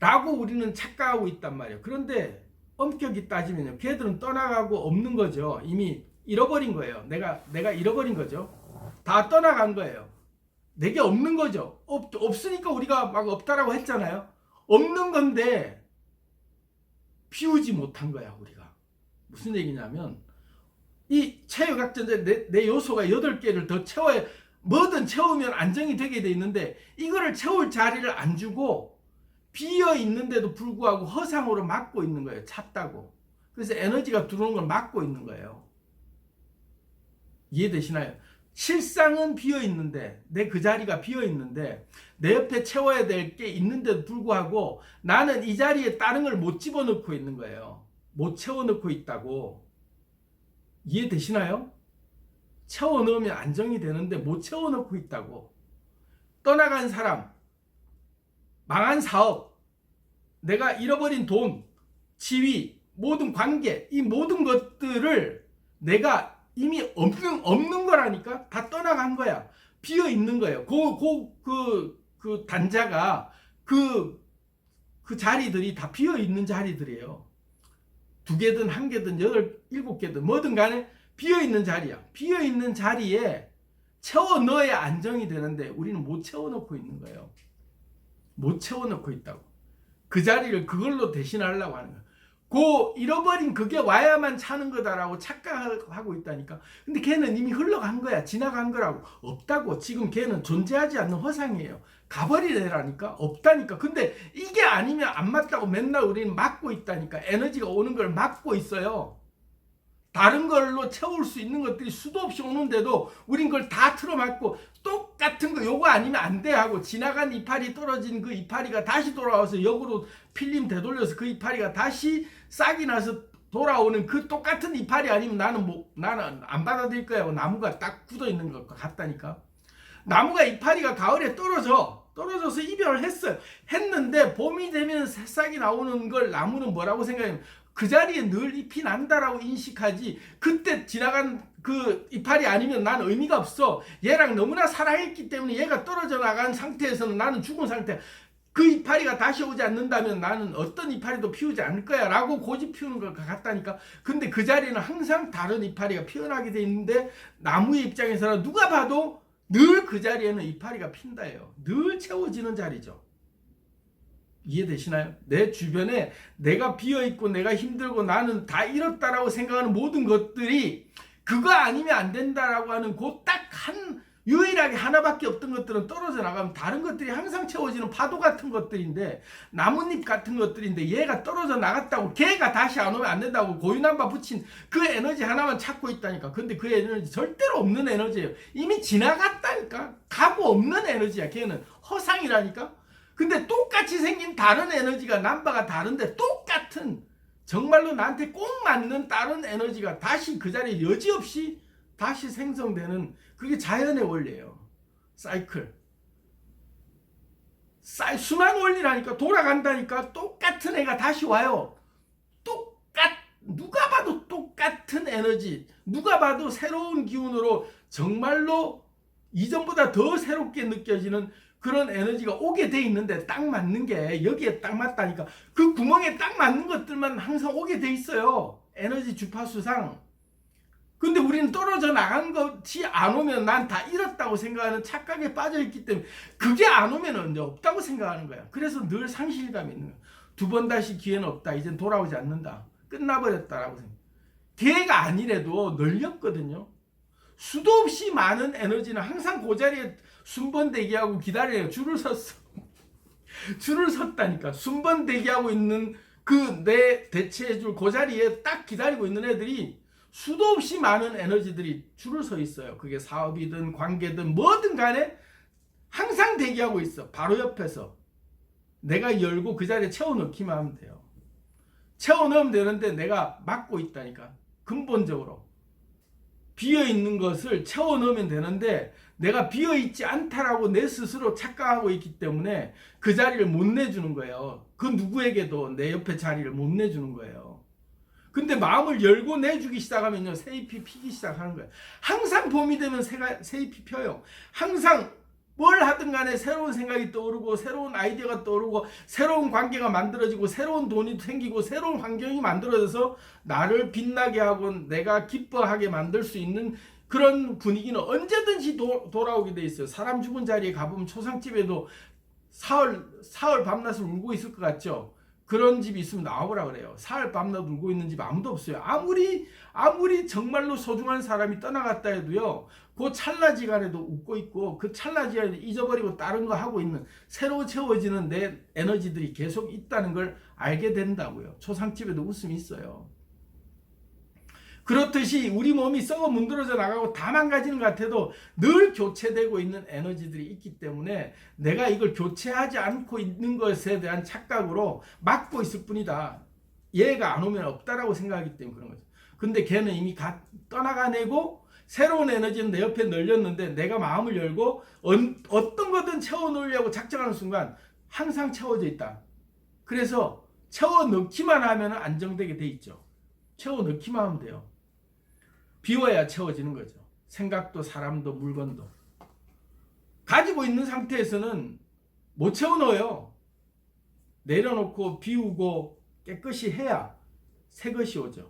라고 우리는 착각하고 있단 말이에요. 그런데 엄격히 따지면요, 걔들은 떠나가고 없는 거죠. 이미 잃어버린 거예요. 내가 잃어버린 거죠. 다 떠나간 거예요. 내게 없는 거죠. 없으니까 우리가 막 없다라고 했잖아요. 없는 건데 피우지 못한 거야, 우리가. 무슨 얘기냐면 이 체외곽전자 내 요소가 8개를 더 채워야, 뭐든 채우면 안정이 되게 돼 있는데 이거를 채울 자리를 안 주고 비어 있는데도 불구하고 허상으로 막고 있는 거예요. 찼다고. 그래서 에너지가 들어오는 걸 막고 있는 거예요. 이해되시나요? 실상은 비어 있는데, 내 그 자리가 비어 있는데 내 옆에 채워야 될 게 있는데도 불구하고 나는 이 자리에 다른 걸 못 집어넣고 있는 거예요. 못 채워넣고 있다고. 이해되시나요? 채워넣으면 안정이 되는데 못 채워넣고 있다고. 떠나간 사람, 망한 사업, 내가 잃어버린 돈, 지위, 모든 관계, 이 모든 것들을 내가 이미 없는 거라니까. 다 떠나간 거야. 비어 있는 거예요. 그 단자가 그 자리들이 다 비어 있는 자리들이에요. 2개든 1개든 8, 7개든 뭐든 간에 비어 있는 자리야. 비어 있는 자리에 채워 넣어야 안정이 되는데 우리는 못 채워 넣고 있는 거예요. 못 채워 넣고 있다고. 그 자리를 그걸로 대신하려고 하는 거야. 잃어버린 그게 와야만 차는 거다라고 착각하고 있다니까. 근데 걔는 이미 흘러간 거야. 지나간 거라고. 없다고. 지금 걔는 존재하지 않는 허상이에요. 가버린 애라니까. 없다니까. 근데 이게 아니면 안 맞다고 맨날 우리는 막고 있다니까. 에너지가 오는 걸 막고 있어요. 다른 걸로 채울 수 있는 것들이 수도 없이 오는데도 우린 그걸 다 틀어막고 똑같은 거 요거 아니면 안 돼 하고, 지나간 이파리, 떨어진 그 이파리가 다시 돌아와서 역으로 필름 되돌려서 그 이파리가 다시 싹이 나서 돌아오는 그 똑같은 이파리 아니면 나는 안 받아들일 거야 하고 나무가 딱 굳어 있는 것 같다니까. 나무가 이파리가 가을에 떨어져서 이별을 했는데 봄이 되면 새싹이 나오는 걸 나무는 뭐라고 생각하냐면 그 자리에 늘 잎이 난다라고 인식하지, 그때 지나간 그 이파리 아니면 나는 의미가 없어. 얘랑 너무나 살아있기 때문에 얘가 떨어져 나간 상태에서는 나는 죽은 상태. 그 이파리가 다시 오지 않는다면 나는 어떤 이파리도 피우지 않을 거야 라고 고집 피우는 것 같다니까. 근데 그 자리는 항상 다른 이파리가 피어나게 돼 있는데 나무의 입장에서는 누가 봐도 늘 그 자리에는 이파리가 핀다예요. 늘 채워지는 자리죠. 이해되시나요? 내 주변에 내가 비어있고 내가 힘들고 나는 다 잃었다라고 생각하는 모든 것들이 그거 아니면 안 된다라고 하는 그 딱 유일하게 하나밖에 없던 것들은 떨어져 나가면 다른 것들이 항상 채워지는 파도 같은 것들인데, 나뭇잎 같은 것들인데 얘가 떨어져 나갔다고 걔가 다시 안 오면 안 된다고 고유난바 붙인 그 에너지 하나만 찾고 있다니까. 근데 그 에너지 절대로 없는 에너지예요. 이미 지나갔다니까. 가고 없는 에너지야. 걔는 허상이라니까. 근데 똑같이 생긴 다른 에너지가, 남바가 다른데 똑같은, 정말로 나한테 꼭 맞는 다른 에너지가 다시 그 자리에 여지없이 다시 생성되는, 그게 자연의 원리예요. 사이클. 순환 원리라니까. 돌아간다니까. 똑같은 애가 다시 와요. 누가 봐도 똑같은 에너지, 누가 봐도 새로운 기운으로 정말로 이전보다 더 새롭게 느껴지는 그런 에너지가 오게 돼 있는데, 딱 맞는 게 여기에 딱 맞다니까. 그 구멍에 딱 맞는 것들만 항상 오게 돼 있어요. 에너지 주파수상. 근데 우리는 떨어져 나간 것이 안 오면 난 다 잃었다고 생각하는 착각에 빠져 있기 때문에 그게 안 오면 없다고 생각하는 거야. 그래서 늘 상실감이 있는 거야. 2번 다시 기회는 없다. 이젠 돌아오지 않는다. 끝나버렸다라고 생각. 기회가 아니래도 널렸거든요. 수도 없이 많은 에너지는 항상 그 자리에 순번 대기하고 기다려요. 줄을 섰어. 줄을 섰다니까. 순번 대기하고 있는 그 내 대체해줄 그 자리에 딱 기다리고 있는 애들이 수도 없이 많은 에너지들이 줄을 서 있어요. 그게 사업이든 관계든 뭐든 간에 항상 대기하고 있어. 바로 옆에서. 내가 열고 그 자리에 채워넣기만 하면 돼요. 채워넣으면 되는데 내가 막고 있다니까. 근본적으로. 비어있는 것을 채워넣으면 되는데 내가 비어있지 않다라고 내 스스로 착각하고 있기 때문에 그 자리를 못 내주는 거예요. 그 누구에게도 내 옆에 자리를 못 내주는 거예요. 근데 마음을 열고 내주기 시작하면요, 새잎이 피기 시작하는 거예요. 항상 봄이 되면 새잎이 펴요. 항상 뭘 하든 간에 새로운 생각이 떠오르고 새로운 아이디어가 떠오르고 새로운 관계가 만들어지고 새로운 돈이 생기고 새로운 환경이 만들어져서 나를 빛나게 하고 내가 기뻐하게 만들 수 있는 그런 분위기는 언제든지 돌아오게 돼 있어요. 사람 죽은 자리에 가보면 초상집에도 사흘 밤낮을 울고 있을 것 같죠. 그런 집이 있으면 나와보라 그래요. 사흘 밤낮 울고 있는 집 아무도 없어요. 아무리 정말로 소중한 사람이 떠나갔다 해도요, 그 찰나지간에도 웃고 있고 그 찰나지간에 잊어버리고 다른 거 하고 있는 새로 채워지는 내 에너지들이 계속 있다는 걸 알게 된다고요. 초상집에도 웃음이 있어요. 그렇듯이 우리 몸이 썩어 문드러져 나가고 다 망가지는 것 같아도 늘 교체되고 있는 에너지들이 있기 때문에 내가 이걸 교체하지 않고 있는 것에 대한 착각으로 막고 있을 뿐이다. 얘가 안 오면 없다라고 생각하기 때문에 그런 거죠. 근데 걔는 이미 떠나가내고 새로운 에너지는 내 옆에 널렸는데 내가 마음을 열고 어떤 거든 채워넣으려고 작정하는 순간 항상 채워져 있다. 그래서 채워넣기만 하면 안정되게 돼 있죠. 채워넣기만 하면 돼요. 비워야 채워지는 거죠. 생각도 사람도 물건도. 가지고 있는 상태에서는 못 채워넣어요. 내려놓고 비우고 깨끗이 해야 새 것이 오죠.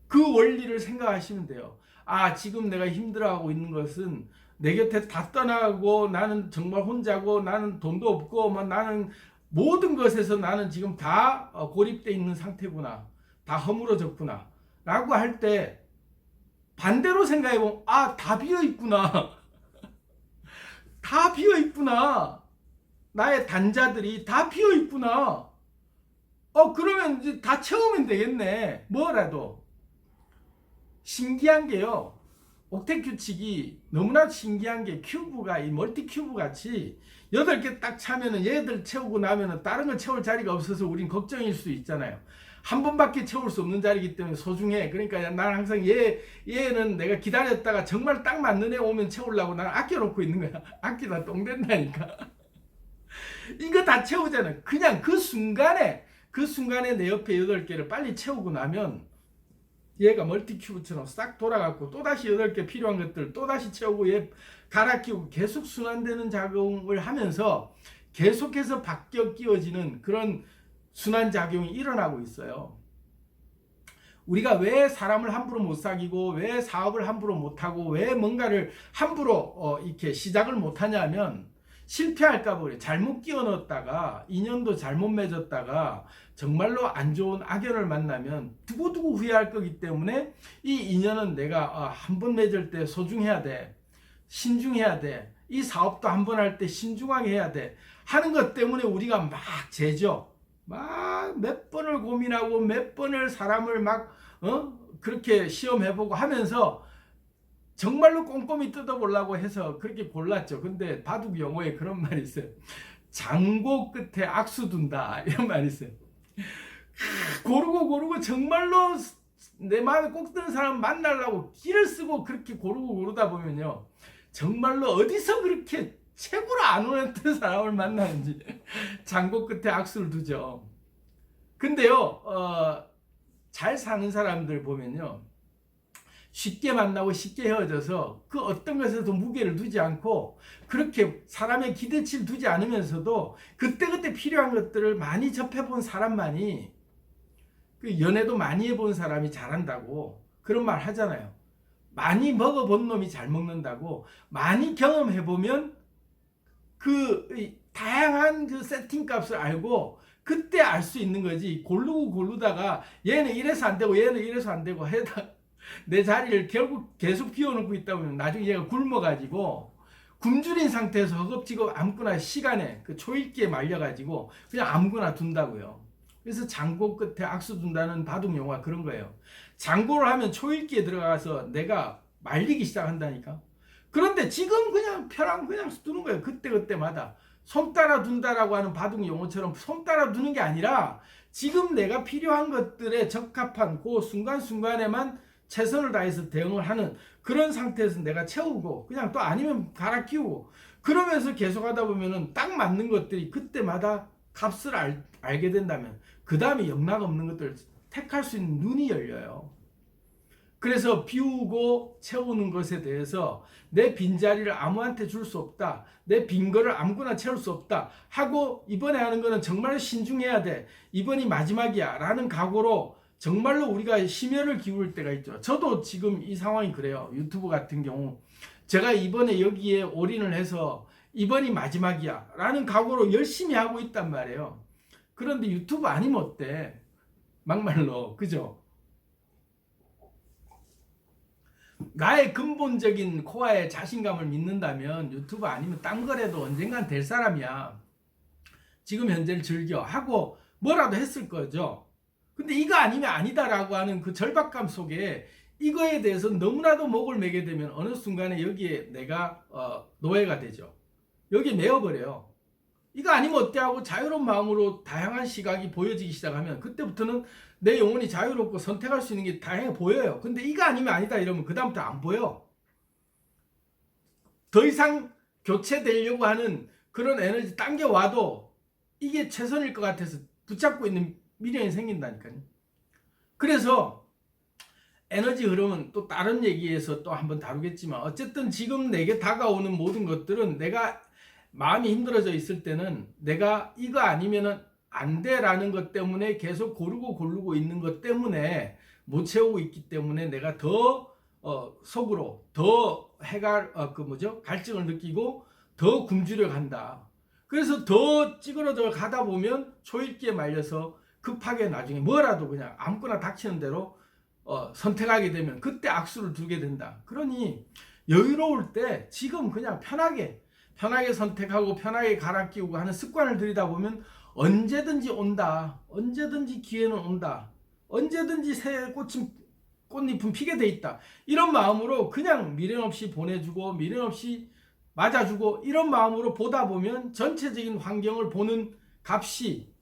그 원리를 생각하시면 돼요. 아, 지금 내가 힘들어하고 있는 것은 내 곁에 다 떠나고 나는 정말 혼자고 나는 돈도 없고 나는 모든 것에서 나는 지금 다 고립되어 있는 상태구나. 다 허물어졌구나. 라고 할 때 반대로 생각해보면 다 비어있구나. 다 비어있구나. 나의 단자들이 다 비어있구나. 그러면 이제 다 채우면 되겠네. 뭐라도. 신기한 게요. 옥텟 규칙이 너무나 신기한 게 큐브가 이 멀티 큐브 같이 8개 딱 차면은 얘들 채우고 나면은 다른 걸 채울 자리가 없어서 우린 걱정일 수 있잖아요. 한 번밖에 채울 수 없는 자리이기 때문에 소중해. 그러니까 난 항상 얘는 내가 기다렸다가 정말 딱 맞는 애 오면 채우려고 난 아껴놓고 있는 거야. 아끼다 똥 된다니까. 이거 다 채우잖아. 그냥 그 순간에 내 옆에 8개를 빨리 채우고 나면 얘가 멀티큐브처럼 싹 돌아가고 또다시 8개 필요한 것들 또다시 채우고 얘 갈아 끼우고 계속 순환되는 작용을 하면서 계속해서 바뀌어 끼워지는 그런 순환작용이 일어나고 있어요. 우리가 왜 사람을 함부로 못 사귀고 왜 사업을 함부로 못하고 왜 뭔가를 함부로 이렇게 시작을 못하냐면 실패할까 봐 그래. 잘못 끼워 넣었다가 인연도 잘못 맺었다가 정말로 안 좋은 악연을 만나면 두고두고 후회할 거기 때문에 이 인연은 내가 한 번 맺을 때 소중해야 돼. 신중해야 돼. 이 사업도 한 번 할 때 신중하게 해야 돼. 하는 것 때문에 우리가 막 재죠. 막 몇 번을 고민하고 몇 번을 사람을 막 그렇게 시험해보고 하면서 정말로 꼼꼼히 뜯어보려고 해서 그렇게 골랐죠. 근데 바둑 용어에 그런 말이 있어요. 장고 끝에 악수 둔다 이런 말이 있어요. 고르고 정말로 내 마음에 꼭 드는 사람 만나려고 길을 쓰고 그렇게 고르다 보면요, 정말로 어디서 그렇게 최고로 안 오는 사람을 만나는지 장고 끝에 악수를 두죠. 근데요, 잘 사는 사람들 보면요, 쉽게 만나고 쉽게 헤어져서 그 어떤 것에도 무게를 두지 않고 그렇게 사람의 기대치를 두지 않으면서도 그때그때 필요한 것들을 많이 접해본 사람만이, 그 연애도 많이 해본 사람이 잘한다고 그런 말 하잖아요. 많이 먹어본 놈이 잘 먹는다고. 많이 경험해보면 그 다양한 그 세팅 값을 알고 그때 알 수 있는 거지. 고르다가 얘는 이래서 안 되고 얘는 이래서 안 되고 해다 내 자리를 결국 계속 비워놓고 있다 보면 나중에 얘가 굶어가지고 굶주린 상태에서 허겁지겁 아무거나 시간에 그 초읽기에 말려가지고 그냥 아무거나 둔다고요. 그래서 장고 끝에 악수 둔다는 바둑 용어가 그런 거예요. 장고를 하면 초읽기에 들어가서 내가 말리기 시작한다니까. 그런데 지금 그냥 펴랑 그냥 두는 거예요. 그때그때마다. 손 따라 둔다라고 하는 바둑 용어처럼 손 따라 두는 게 아니라 지금 내가 필요한 것들에 적합한 그 순간순간에만 최선을 다해서 대응을 하는 그런 상태에서 내가 채우고 그냥 또 아니면 갈아 끼우고 그러면서 계속 하다 보면은 딱 맞는 것들이 그때마다 값을 알게 된다면 그 다음에 영락 없는 것들을 택할 수 있는 눈이 열려요. 그래서 비우고 채우는 것에 대해서 내 빈자리를 아무한테 줄 수 없다. 내 빈 거를 아무거나 채울 수 없다. 하고 이번에 하는 거는 정말 신중해야 돼. 이번이 마지막이야. 라는 각오로 정말로 우리가 심혈을 기울일 때가 있죠. 저도 지금 이 상황이 그래요. 유튜브 같은 경우. 제가 이번에 여기에 올인을 해서 이번이 마지막이야. 라는 각오로 열심히 하고 있단 말이에요. 그런데 유튜브 아니면 어때? 막말로. 그죠? 나의 근본적인 코어의 자신감을 믿는다면 유튜브 아니면 딴 거라도 언젠간 될 사람이야. 지금 현재를 즐겨 하고 뭐라도 했을 거죠. 근데 이거 아니면 아니다라고 하는 그 절박감 속에 이거에 대해서 너무나도 목을 매게 되면 어느 순간에 여기에 내가 노예가 되죠. 여기에 매어버려요. 이거 아니면 어때 하고 자유로운 마음으로 다양한 시각이 보여지기 시작하면 그때부터는 내 영혼이 자유롭고 선택할 수 있는 게 다양해 보여요. 근데 이거 아니면 아니다 이러면 그 다음부터 안 보여. 더 이상 교체되려고 하는 그런 에너지 당겨와도 이게 최선일 것 같아서 붙잡고 있는 미련이 생긴다니까요. 그래서 에너지 흐름은 또 다른 얘기에서 또 한번 다루겠지만 어쨌든 지금 내게 다가오는 모든 것들은 내가 마음이 힘들어져 있을 때는 내가 이거 아니면은 안 돼라는 것 때문에 계속 고르고 있는 것 때문에 못 채우고 있기 때문에 내가 더 속으로 더 갈증을 느끼고 더 굶주려 간다. 그래서 더 찌그러져 가다 보면 초읽기에 말려서 급하게 나중에 뭐라도 그냥 아무거나 닥치는 대로 선택하게 되면 그때 악수를 두게 된다. 그러니 여유로울 때 지금 그냥 편하게 선택하고 편하게 갈아 끼우고 하는 습관을 들이다 보면 언제든지 온다. 언제든지 기회는 온다. 언제든지 새 꽃잎은 피게 돼 있다. 이런 마음으로 그냥 미련 없이 보내주고 미련 없이 맞아주고 이런 마음으로 보다 보면 전체적인 환경을 보는 값이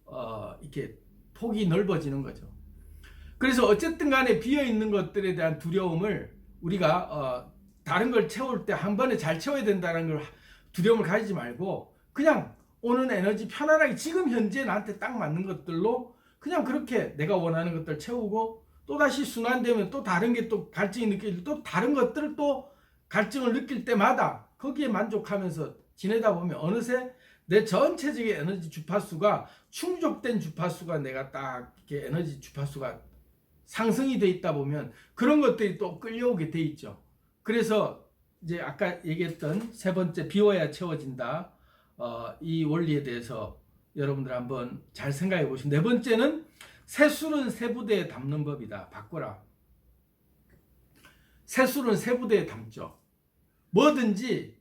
이렇게 폭이 넓어지는 거죠. 그래서 어쨌든 간에 비어있는 것들에 대한 두려움을 우리가 다른 걸 채울 때 한 번에 잘 채워야 된다는 걸 두려움을 가지지 말고 그냥 오는 에너지 편안하게 지금 현재 나한테 딱 맞는 것들로 그냥 그렇게 내가 원하는 것들 채우고 또다시 순환되면 또 다른 게 또 갈증이 느껴질 또 다른 것들을 또 갈증을 느낄 때마다 거기에 만족하면서 지내다 보면 어느새 내 전체적인 에너지 주파수가 충족된 주파수가 내가 딱 이렇게 에너지 주파수가 상승이 돼 있다 보면 그런 것들이 또 끌려오게 돼 있죠. 그래서 이제 아까 얘기했던 세 번째 비워야 채워진다. 이 원리에 대해서 여러분들 한번 잘 생각해 보시면 네 번째는 새술은 새 부대에 담는 법이다. 바꿔라. 새술은 새 부대에 담죠. 뭐든지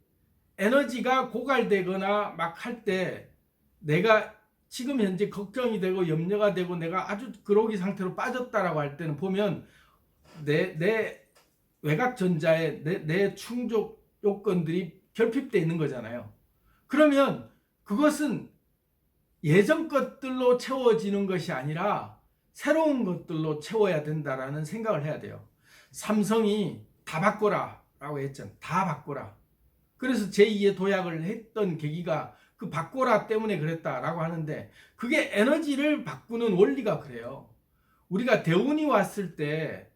에너지가 고갈되거나 막 할 때 내가 지금 현재 걱정이 되고 염려가 되고 내가 아주 그러기 상태로 빠졌다라고 할 때는 보면 내 외곽 전자에 내 충족 요건들이 결핍되어 있는 거잖아요. 그러면 그것은 예전 것들로 채워지는 것이 아니라 새로운 것들로 채워야 된다라는 생각을 해야 돼요. 삼성이 다 바꿔라 라고 했잖아요. 다 바꿔라. 그래서 제2의 도약을 했던 계기가 그 바꿔라 때문에 그랬다라고 하는데 그게 에너지를 바꾸는 원리가 그래요. 우리가 대운이 왔을 때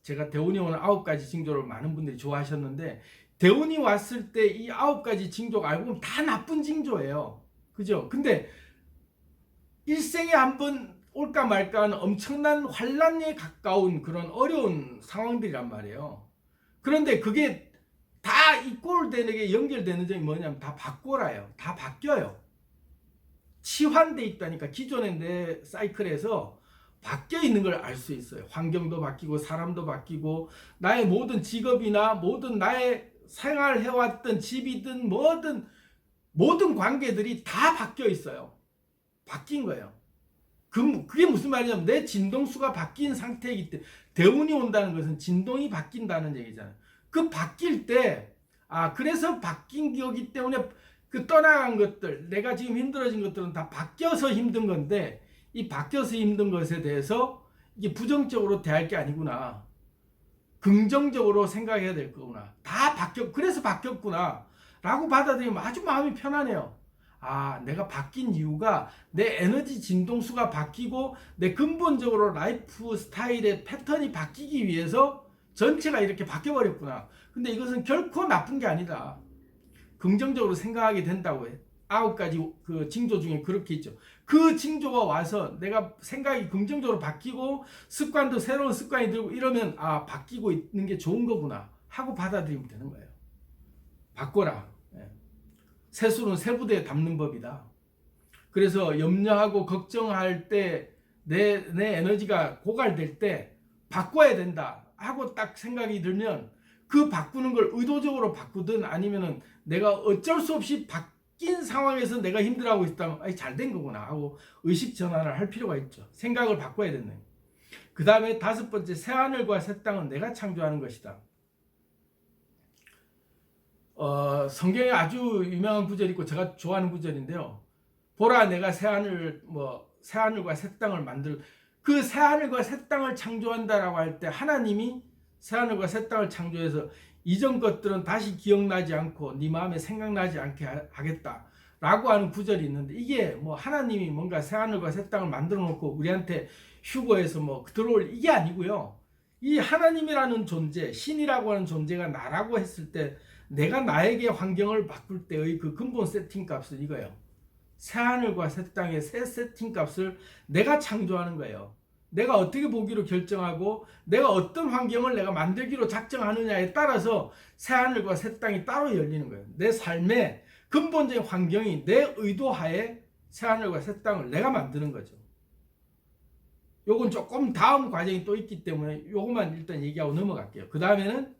제가 대운이 오는 9가지 징조를 많은 분들이 좋아하셨는데 대운이 왔을 때 이 9가지 징조가 알고 보면 다 나쁜 징조예요. 그죠? 근데 일생에 한 번 올까 말까 하는 엄청난 환란에 가까운 그런 어려운 상황들이란 말이에요. 그런데 그게 다 이 꼴되게 연결되는 점이 뭐냐면 다 바꿔라요. 다 바뀌어요. 치환돼 있다니까. 기존의 내 사이클에서 바뀌어 있는 걸 알 수 있어요. 환경도 바뀌고 사람도 바뀌고 나의 모든 직업이나 모든 나의 생활해왔던 집이든 뭐든 모든 관계들이 다 바뀌어 있어요. 바뀐 거예요. 그게 무슨 말이냐면 내 진동수가 바뀐 상태이기 때문에 대운이 온다는 것은 진동이 바뀐다는 얘기잖아요. 그 바뀔 때 그래서 바뀐 거기 때문에 그 떠나간 것들, 내가 지금 힘들어진 것들은 다 바뀌어서 힘든 건데 이 바뀌어서 힘든 것에 대해서 이게 부정적으로 대할 게 아니구나. 긍정적으로 생각해야 될 거구나. 그래서 바뀌었구나. 라고 받아들이면 아주 마음이 편하네요. 내가 바뀐 이유가 내 에너지 진동수가 바뀌고 내 근본적으로 라이프 스타일의 패턴이 바뀌기 위해서 전체가 이렇게 바뀌어버렸구나. 근데 이것은 결코 나쁜 게 아니다. 긍정적으로 생각하게 된다고 해. 9가지 그 징조 중에 그렇게 있죠. 그 징조가 와서 내가 생각이 긍정적으로 바뀌고 습관도 새로운 습관이 들고 이러면 바뀌고 있는 게 좋은 거구나 하고 받아들이면 되는 거예요. 바꿔라. 세술은 세부대에 담는 법이다. 그래서 염려하고 걱정할 때 내 에너지가 고갈될 때 바꿔야 된다 하고 딱 생각이 들면 그 바꾸는 걸 의도적으로 바꾸든 아니면은 내가 어쩔 수 없이 바뀐 상황에서 내가 힘들어하고 있다면 잘 된 거구나 하고 의식 전환을 할 필요가 있죠. 생각을 바꿔야 된다. 그 다음에 5번째, 새하늘과 새 땅은 내가 창조하는 것이다. 성경에 아주 유명한 구절이 있고 제가 좋아하는 구절인데요. 보라, 내가 새하늘과 새 땅을 만들, 그 새하늘과 새 땅을 창조한다라고 할 때 하나님이 새하늘과 새 땅을 창조해서 이전 것들은 다시 기억나지 않고 네 마음에 생각나지 않게 하겠다 라고 하는 구절이 있는데, 이게 하나님이 뭔가 새하늘과 새 땅을 만들어 놓고 우리한테 휴거해서 들어올 이게 아니고요. 이 하나님이라는 존재, 신이라고 하는 존재가 나라고 했을 때 내가 나에게 환경을 바꿀 때의 그 근본 세팅 값은 이거예요. 새하늘과 새 땅의 새 세팅 값을 내가 창조하는 거예요. 내가 어떻게 보기로 결정하고 내가 어떤 환경을 내가 만들기로 작정하느냐에 따라서 새하늘과 새 땅이 따로 열리는 거예요. 내 삶의 근본적인 환경이 내 의도하에 새하늘과 새 땅을 내가 만드는 거죠. 요건 조금 다음 과정이 또 있기 때문에 요것만 일단 얘기하고 넘어갈게요. 그 다음에는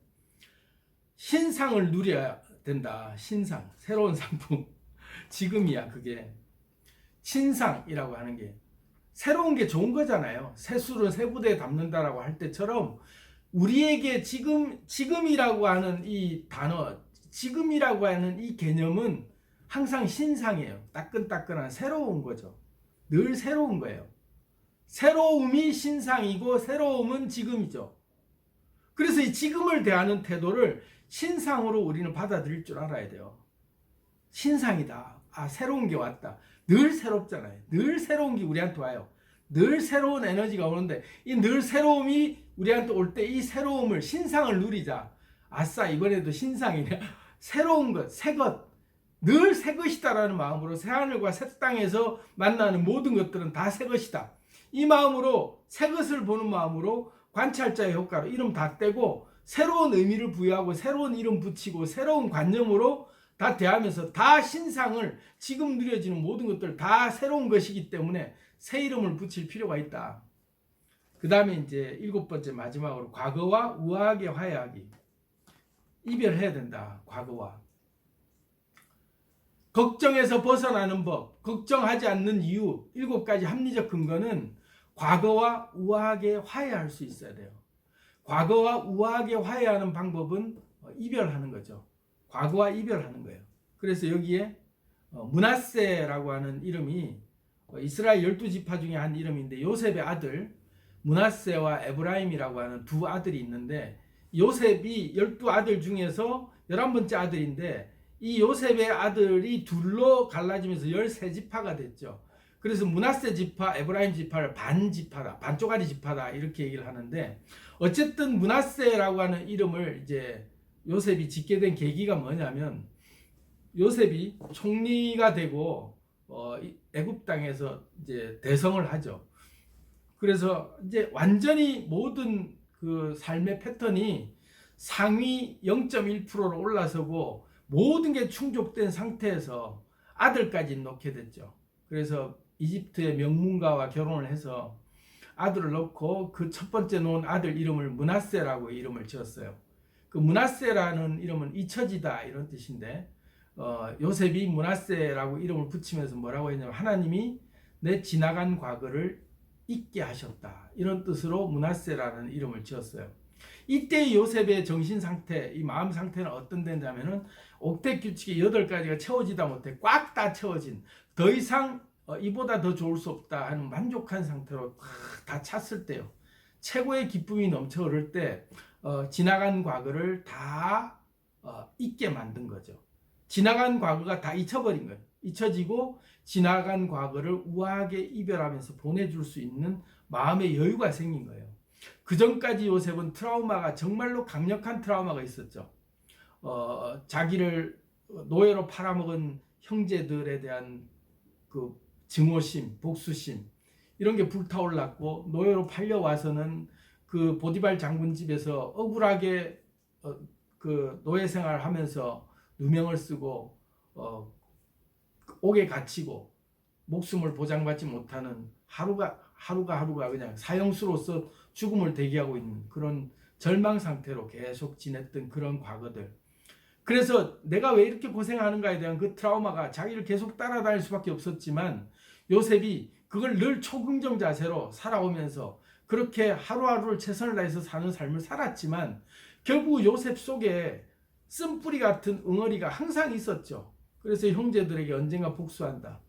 신상을 누려야 된다. 신상, 새로운 상품. 지금이야 그게. 신상이라고 하는 게 새로운 게 좋은 거잖아요. 새술은 새부대에 담는다라고 할 때처럼 우리에게 지금이라고 하는 이 단어, 지금이라고 하는 이 개념은 항상 신상이에요. 따끈따끈한 새로운 거죠. 늘 새로운 거예요. 새로움이 신상이고 새로움은 지금이죠. 그래서 이 지금을 대하는 태도를 신상으로 우리는 받아들일 줄 알아야 돼요. 신상이다. 새로운 게 왔다. 늘 새롭잖아요. 늘 새로운 게 우리한테 와요. 늘 새로운 에너지가 오는데 이 늘 새로움이 우리한테 올 때 이 새로움을, 신상을 누리자. 아싸, 이번에도 신상이냐. 새로운 것, 새 것. 늘 새 것이다라는 마음으로 새하늘과 새 땅에서 만나는 모든 것들은 다 새 것이다. 이 마음으로, 새 것을 보는 마음으로 관찰자의 효과로 이름 다 떼고 새로운 의미를 부여하고 새로운 이름 붙이고 새로운 관념으로 다 대하면서 다 신상을, 지금 누려지는 모든 것들 다 새로운 것이기 때문에 새 이름을 붙일 필요가 있다. 그 다음에 이제 7번째 마지막으로 과거와 우아하게 화해하기. 이별해야 된다. 과거와. 걱정에서 벗어나는 법, 걱정하지 않는 이유, 7가지 합리적 근거는 과거와 우아하게 화해할 수 있어야 돼요. 과거와 우아하게 화해하는 방법은 이별하는 거죠. 과거와 이별하는 거예요. 그래서 여기에 므낫세라고 하는 이름이 이스라엘 12지파 중에 한 이름인데, 요셉의 아들 므낫세와 에브라임이라고 하는 두 아들이 있는데, 요셉이 12아들 중에서 11번째 아들인데 이 요셉의 아들이 둘로 갈라지면서 13지파가 됐죠. 그래서 므낫세 지파, 에브라임 지파를 반지파다, 반쪽짜리 지파다 이렇게 얘기를 하는데, 어쨌든 므낫세라고 하는 이름을 이제 요셉이 짓게 된 계기가 뭐냐면, 요셉이 총리가 되고 애굽 땅에서 이제 대성을 하죠. 그래서 이제 완전히 모든 그 삶의 패턴이 상위 0.1%로 올라서고 모든 게 충족된 상태에서 아들까지 놓게 됐죠. 그래서 이집트의 명문가와 결혼을 해서 아들을 낳고 그 첫 번째 놓은 아들 이름을 므낫세라고 이름을 지었어요. 그 므낫세라는 이름은 잊혀지다 이런 뜻인데 요셉이 므낫세라고 이름을 붙이면서 뭐라고 했냐면 하나님이 내 지나간 과거를 잊게 하셨다 이런 뜻으로 므낫세라는 이름을 지었어요. 이때 요셉의 정신 상태, 이 마음 상태는 어떤 데냐면은 옥대 규칙이 8가지가 채워지다 못해 꽉 다 채워진, 더 이상 이보다 더 좋을 수 없다 하는 만족한 상태로 다 찼을 때요. 최고의 기쁨이 넘쳐 흐를 때 지나간 과거를 다 잊게 만든 거죠. 지나간 과거가 다 잊혀버린 거예요. 잊혀지고 지나간 과거를 우아하게 이별하면서 보내줄 수 있는 마음의 여유가 생긴 거예요. 그 전까지 요셉은 트라우마가 정말로 강력한 트라우마가 있었죠. 자기를 노예로 팔아먹은 형제들에 대한 그 증오심, 복수심 이런 게 불타올랐고 노예로 팔려와서는 그 보디발 장군 집에서 억울하게 그 노예 생활을 하면서 누명을 쓰고 옥에 갇히고 목숨을 보장받지 못하는 하루가 그냥 사형수로서 죽음을 대기하고 있는 그런 절망 상태로 계속 지냈던 그런 과거들. 그래서 내가 왜 이렇게 고생하는가에 대한 그 트라우마가 자기를 계속 따라다닐 수밖에 없었지만 요셉이 그걸 늘 초긍정 자세로 살아오면서 그렇게 하루하루를 최선을 다해서 사는 삶을 살았지만 결국 요셉 속에 쓴뿌리 같은 응어리가 항상 있었죠. 그래서 형제들에게 언젠가 복수한다.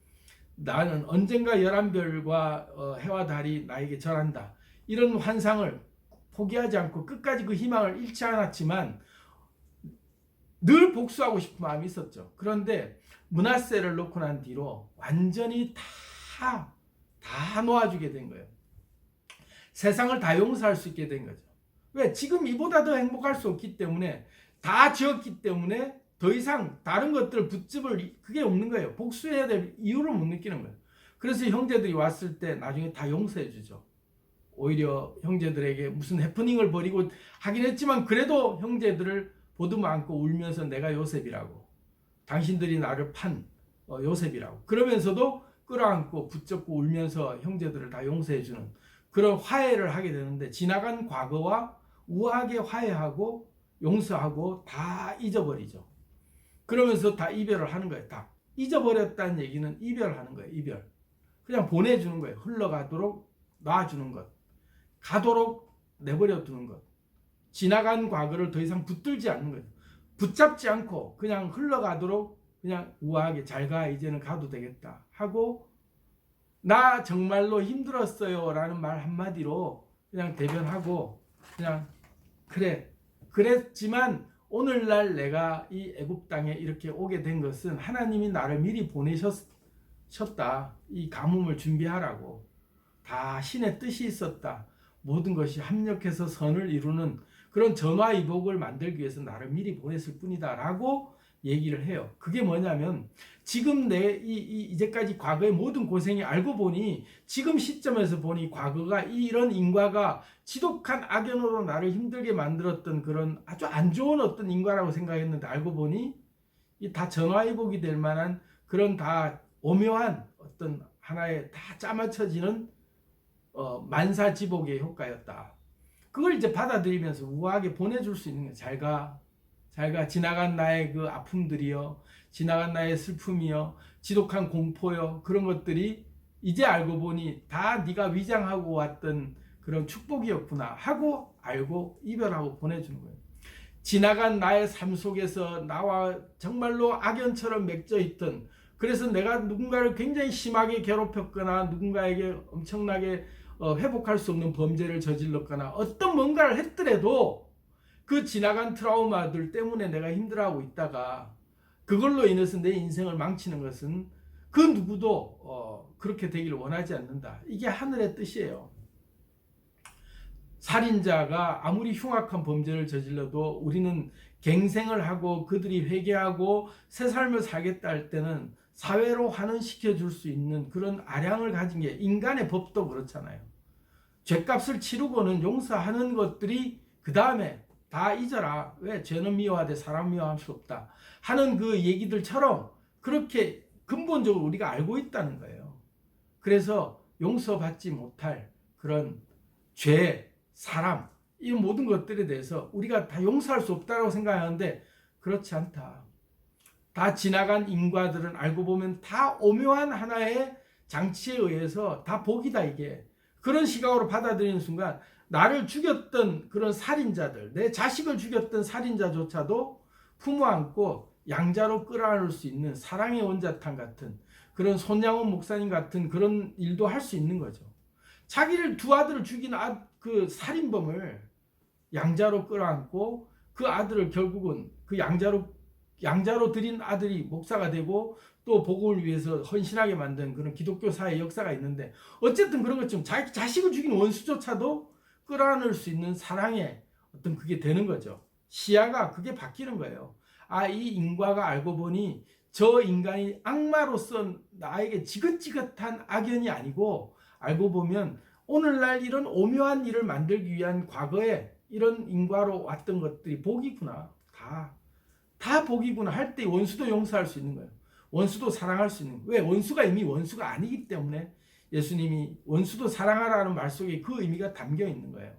나는 언젠가 11별과 해와 달이 나에게 절한다. 이런 환상을 포기하지 않고 끝까지 그 희망을 잃지 않았지만 늘 복수하고 싶은 마음이 있었죠. 그런데 므낫세를 놓고 난 뒤로 완전히 다 놓아주게 된 거예요. 세상을 다 용서할 수 있게 된 거죠. 왜? 지금 이보다 더 행복할 수 없기 때문에, 다 지었기 때문에 더 이상 다른 것들을 붙잡을 그게 없는 거예요. 복수해야 될 이유를 못 느끼는 거예요. 그래서 형제들이 왔을 때 나중에 다 용서해 주죠. 오히려 형제들에게 무슨 해프닝을 벌이고 하긴 했지만 그래도 형제들을 보듬어 안고 울면서 내가 요셉이라고, 당신들이 나를 판 요셉이라고, 그러면서도 끌어안고 붙잡고 울면서 형제들을 다 용서해 주는 그런 화해를 하게 되는데, 지나간 과거와 우아하게 화해하고 용서하고 다 잊어버리죠. 그러면서 다 이별을 하는 거예요. 다 잊어버렸다는 얘기는 이별하는 거예요. 이별. 그냥 보내주는 거예요. 흘러가도록 놔주는 것, 가도록 내버려 두는 것, 지나간 과거를 더 이상 붙들지 않는 거예요. 붙잡지 않고 그냥 흘러가도록 그냥 우아하게 잘 가, 이제는 가도 되겠다 하고, 나 정말로 힘들었어요 라는 말 한마디로 그냥 대변하고 그냥 그래, 그랬지만 오늘날 내가 이 애굽 땅에 이렇게 오게 된 것은 하나님이 나를 미리 보내셨다. 이 가뭄을 준비하라고. 다 신의 뜻이 있었다. 모든 것이 합력해서 선을 이루는 그런 전화위복을 만들기 위해서 나를 미리 보냈을 뿐이다 라고 얘기를 해요. 그게 뭐냐면 지금 이제까지 과거의 모든 고생이 알고 보니, 지금 시점에서 보니 과거가 이런 인과가 지독한 악연으로 나를 힘들게 만들었던 그런 아주 안 좋은 어떤 인과라고 생각했는데, 알고 보니 이 다 전화위복이 될 만한 그런 다 오묘한 어떤 하나의 다 짜맞춰지는 만사지복의 효과였다. 그걸 이제 받아들이면서 우아하게 보내줄 수 있는 거예요. 잘 가, 잘 가. 지나간 나의 그 아픔들이요, 지나간 나의 슬픔이요, 지독한 공포요, 그런 것들이 이제 알고 보니 다 네가 위장하고 왔던 그런 축복이었구나 하고 알고 이별하고 보내주는 거예요. 지나간 나의 삶 속에서 나와 정말로 악연처럼 맺혀 있던, 그래서 내가 누군가를 굉장히 심하게 괴롭혔거나 누군가에게 엄청나게 회복할 수 없는 범죄를 저질렀거나 어떤 뭔가를 했더라도 그 지나간 트라우마들 때문에 내가 힘들어하고 있다가 그걸로 인해서 내 인생을 망치는 것은 그 누구도 그렇게 되기를 원하지 않는다. 이게 하늘의 뜻이에요. 살인자가 아무리 흉악한 범죄를 저질러도 우리는 갱생을 하고 그들이 회개하고 새 삶을 살겠다 할 때는 사회로 환원시켜 줄 수 있는 그런 아량을 가진 게, 인간의 법도 그렇잖아요. 죄값을 치르고는 용서하는 것들이 그 다음에 다 잊어라. 왜? 죄는 미워하되 사람 미워할 수 없다 하는 그 얘기들처럼 그렇게 근본적으로 우리가 알고 있다는 거예요. 그래서 용서받지 못할 그런 죄, 사람, 이 모든 것들에 대해서 우리가 다 용서할 수 없다고 생각하는데 그렇지 않다. 다 지나간 인과들은 알고 보면 다 오묘한 하나의 장치에 의해서 다 복이다 이게. 그런 시각으로 받아들이는 순간 나를 죽였던 그런 살인자들, 내 자식을 죽였던 살인자조차도 품어안고 양자로 끌어안을 수 있는 사랑의 원자탄 같은 그런 손양원 목사님 같은 그런 일도 할 수 있는 거죠. 자기를 두 아들을 죽인 그 살인범을 양자로 끌어안고 그 아들을 결국은 그 양자로 들인 아들이 목사가 되고 또 복음을 위해서 헌신하게 만든 그런 기독교 사회 역사가 있는데 어쨌든 그런 것처럼 자기 자식을 죽인 원수조차도 끌어안을 수 있는 사랑의 어떤 그게 되는 거죠. 시야가 그게 바뀌는 거예요. 아, 이 인과가 알고 보니 저 인간이 악마로서 나에게 지긋지긋한 악연이 아니고 알고 보면 오늘날 이런 오묘한 일을 만들기 위한 과거에 이런 인과로 왔던 것들이 복이구나. 다 복이구나 할 때 원수도 용서할 수 있는 거예요. 원수도 사랑할 수 있는 거예요. 왜? 원수가 이미 원수가 아니기 때문에 예수님이 원수도 사랑하라는 말 속에 그 의미가 담겨 있는 거예요.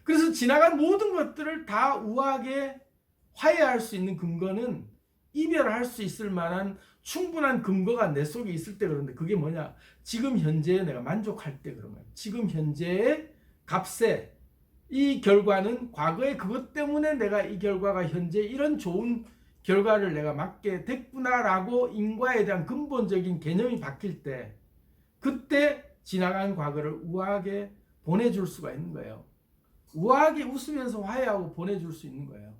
그래서 지나간 모든 것들을 다 우아하게 화해할 수 있는 근거는 이별할 수 있을 만한 충분한 근거가 내 속에 있을 때 그런데 그게 뭐냐? 지금 현재에 내가 만족할 때 그런 거예요. 지금 현재의 값에 이 결과는 과거에 그것 때문에 내가 이 결과가 현재 이런 좋은 결과를 내가 맞게 됐구나라고 인과에 대한 근본적인 개념이 바뀔 때 그때 지나간 과거를 우아하게 보내줄 수가 있는 거예요. 우아하게 웃으면서 화해하고 보내줄 수 있는 거예요.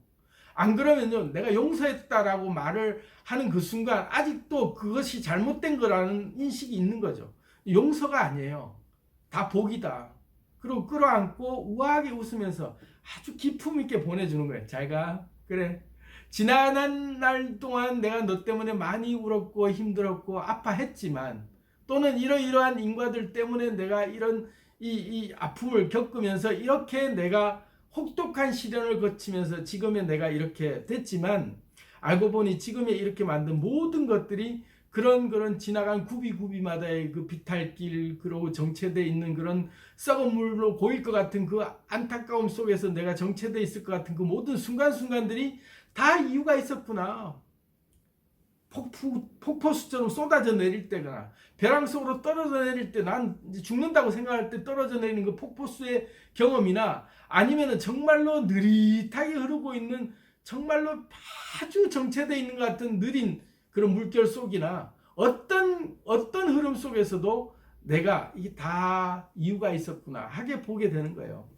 안 그러면요, 내가 용서했다라고 말을 하는 그 순간 아직도 그것이 잘못된 거라는 인식이 있는 거죠. 용서가 아니에요. 다 복이다. 그리고 끌어안고 우아하게 웃으면서 아주 기품 있게 보내주는 거예요. 잘 가. 그래. 지난 날 동안 내가 너 때문에 많이 울었고 힘들었고 아파했지만 또는 이러이러한 인과들 때문에 내가 이런 이 아픔을 겪으면서 이렇게 내가 혹독한 시련을 거치면서 지금의 내가 이렇게 됐지만 알고 보니 지금의 이렇게 만든 모든 것들이 그런 지나간 구비구비마다의 그 비탈길 그리고 정체되어 있는 그런 썩은 물로 고일 것 같은 그 안타까움 속에서 내가 정체되어 있을 것 같은 그 모든 순간순간들이 다 이유가 있었구나. 폭포수처럼 쏟아져 내릴 때거나 벼랑 속으로 떨어져 내릴 때 난 죽는다고 생각할 때 떨어져 내리는 그 폭포수의 경험이나 아니면은 정말로 느릿하게 흐르고 있는 정말로 아주 정체되어 있는 것 같은 느린 그런 물결 속이나 어떤 흐름 속에서도 내가 이게 다 이유가 있었구나 하게 보게 되는 거예요.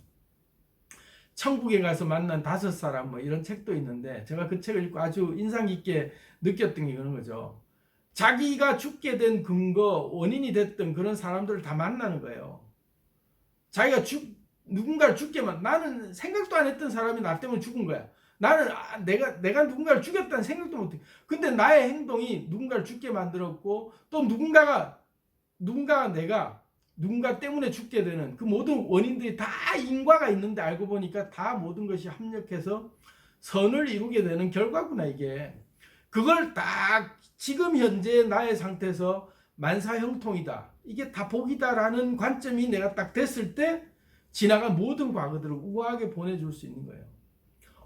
천국에 가서 만난 5사람 뭐 이런 책도 있는데 제가 그 책을 읽고 아주 인상 깊게 느꼈던 게 그런 거죠. 자기가 죽게 된 근거, 원인이 됐던 그런 사람들을 다 만나는 거예요. 자기가 누군가를 죽게 나는 생각도 안 했던 사람이 나 때문에 죽은 거야. 나는 내가 누군가를 죽였다는 생각도 못해. 근데 나의 행동이 누군가를 죽게 만들었고 또 누군가 내가 누군가 때문에 죽게 되는 그 모든 원인들이 다 인과가 있는데 알고 보니까 다 모든 것이 합력해서 선을 이루게 되는 결과구나 이게. 그걸 딱 지금 현재 나의 상태에서 만사형통이다. 이게 다 복이다라는 관점이 내가 딱 됐을 때 지나간 모든 과거들을 우아하게 보내줄 수 있는 거예요.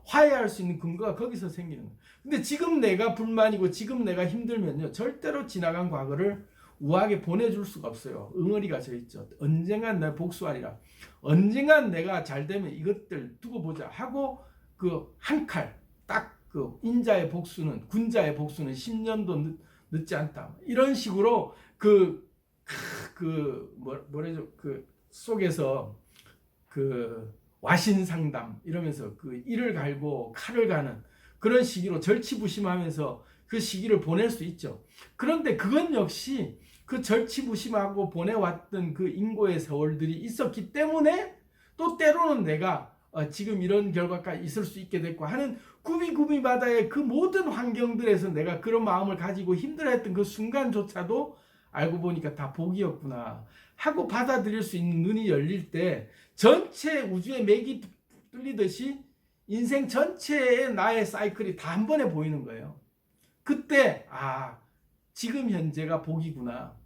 화해할 수 있는 근거가 거기서 생기는 거예요. 근데 지금 내가 불만이고 지금 내가 힘들면요. 절대로 지나간 과거를 우아하게 보내줄 수가 없어요. 응어리가 져 있죠. 언젠간 내가 복수하리라. 언젠간 내가 잘 되면 이것들 두고 보자 하고 그 한 칼 딱 그 인자의 복수는 군자의 복수는 10년도 늦지 않다. 이런 식으로 뭐래죠? 그 속에서 그 와신상담 이러면서 그 이를 갈고 칼을 가는 그런 시기로 절치부심하면서 그 시기를 보낼 수 있죠. 그런데 그건 역시 그 절치부심하고 보내왔던 그 인고의 세월들이 있었기 때문에 또 때로는 내가 지금 이런 결과가 있을 수 있게 됐고 하는 구비구비마다의 그 모든 환경들에서 내가 그런 마음을 가지고 힘들어했던 그 순간조차도 알고 보니까 다 복이었구나 하고 받아들일 수 있는 눈이 열릴 때 전체 우주의 맥이 뚫리듯이 인생 전체의 나의 사이클이 다 한 번에 보이는 거예요. 그때 지금 현재가 복이구나.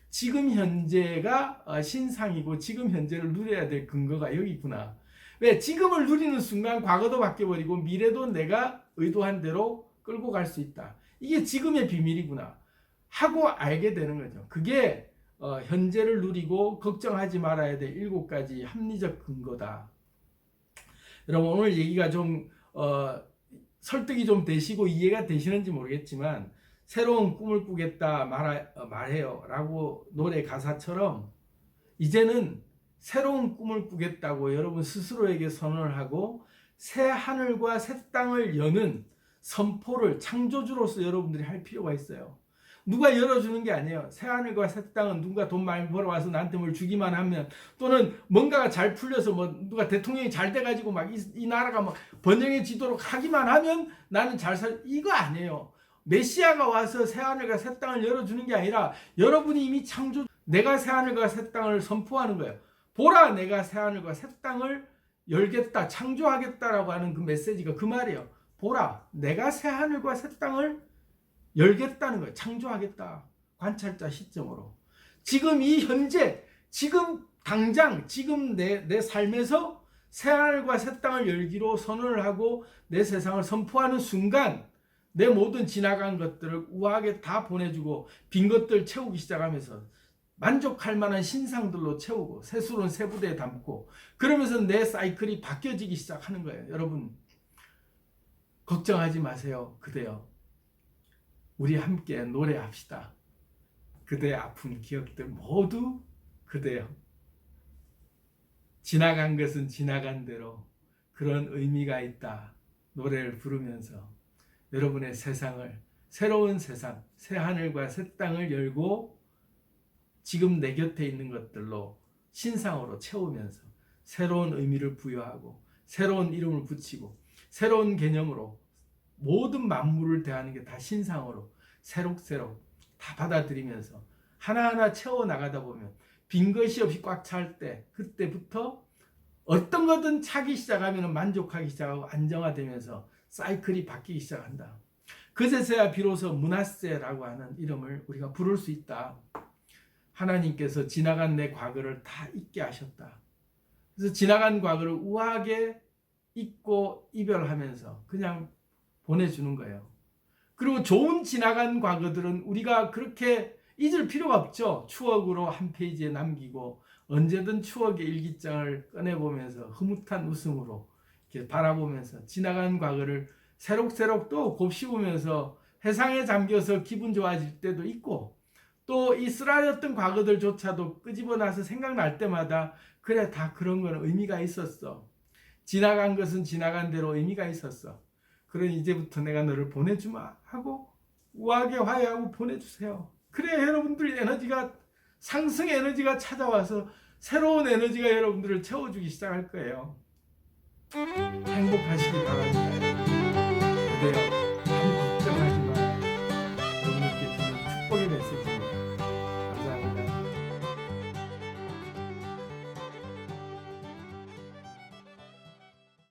지금 현재가 신상이고 지금 현재를 누려야 될 근거가 여기구나. 왜? 지금을 누리는 순간 과거도 바뀌어버리고 미래도 내가 의도한 대로 끌고 갈 수 있다. 이게 지금의 비밀이구나 하고 알게 되는 거죠. 그게 현재를 누리고 걱정하지 말아야 될 7가지 합리적 근거다. 여러분 오늘 얘기가 좀 설득이 좀 되시고 이해가 되시는지 모르겠지만 새로운 꿈을 꾸겠다 말해요 라고 노래 가사처럼 이제는 새로운 꿈을 꾸겠다고 여러분 스스로에게 선언을 하고 새 하늘과 새 땅을 여는 선포를 창조주로서 여러분들이 할 필요가 있어요. 누가 열어주는 게 아니에요. 새 하늘과 새 땅은 누가 돈 많이 벌어와서 나한테 뭘 주기만 하면 또는 뭔가가 잘 풀려서 뭐 누가 대통령이 잘 돼가지고 막 이 나라가 막 번영해지도록 하기만 하면 나는 잘 이거 아니에요. 메시아가 와서 새 하늘과 새 땅을 열어주는 게 아니라 여러분이 이미 창조 내가 새 하늘과 새 땅을 선포하는 거예요. 보라 내가 새 하늘과 새 땅을 열겠다 창조하겠다라고 하는 그 메시지가 그 말이에요. 보라 내가 새 하늘과 새 땅을 열겠다는 거예요. 창조하겠다. 관찰자 시점으로. 지금 이 현재 지금 당장 지금 내 삶에서 새 하늘과 새 땅을 열기로 선언을 하고 내 세상을 선포하는 순간 내 모든 지나간 것들을 우아하게 다 보내주고 빈 것들 채우기 시작하면서 만족할 만한 신상들로 채우고 새술은 새 부대에 담고 그러면서 내 사이클이 바뀌어지기 시작하는 거예요. 여러분 걱정하지 마세요. 그대여 우리 함께 노래합시다. 그대의 아픈 기억들 모두 그대여 지나간 것은 지나간 대로 그런 의미가 있다. 노래를 부르면서 여러분의 세상을 새로운 세상 새 하늘과 새 땅을 열고 지금 내 곁에 있는 것들로 신상으로 채우면서 새로운 의미를 부여하고 새로운 이름을 붙이고 새로운 개념으로 모든 만물을 대하는 게 다 신상으로 새록새록 다 받아들이면서 하나하나 채워나가다 보면 빈 것이 없이 꽉 찰 때 그때부터 어떤 거든 차기 시작하면 만족하기 시작하고 안정화되면서 사이클이 바뀌기 시작한다. 그제서야 비로소 므낫세라고 하는 이름을 우리가 부를 수 있다. 하나님께서 지나간 내 과거를 다 잊게 하셨다. 그래서 지나간 과거를 우아하게 잊고 이별하면서 그냥 보내주는 거예요. 그리고 좋은 지나간 과거들은 우리가 그렇게 잊을 필요가 없죠. 추억으로 한 페이지에 남기고 언제든 추억의 일기장을 꺼내보면서 흐뭇한 웃음으로 이렇게 바라보면서 지나간 과거를 새록새록 또 곱씹으면서 회상에 잠겨서 기분 좋아질 때도 있고 또 이 쓰라렸던 과거들조차도 끄집어 나서 생각날 때마다 그래 다 그런 건 의미가 있었어. 지나간 것은 지나간 대로 의미가 있었어. 그러니 이제부터 내가 너를 보내주마 하고 우아하게 화해하고 보내주세요. 그래 여러분들 에너지가 상승의 에너지가 찾아와서 새로운 에너지가 여러분들을 채워주기 시작할 거예요. 행복하시기 바랍니다.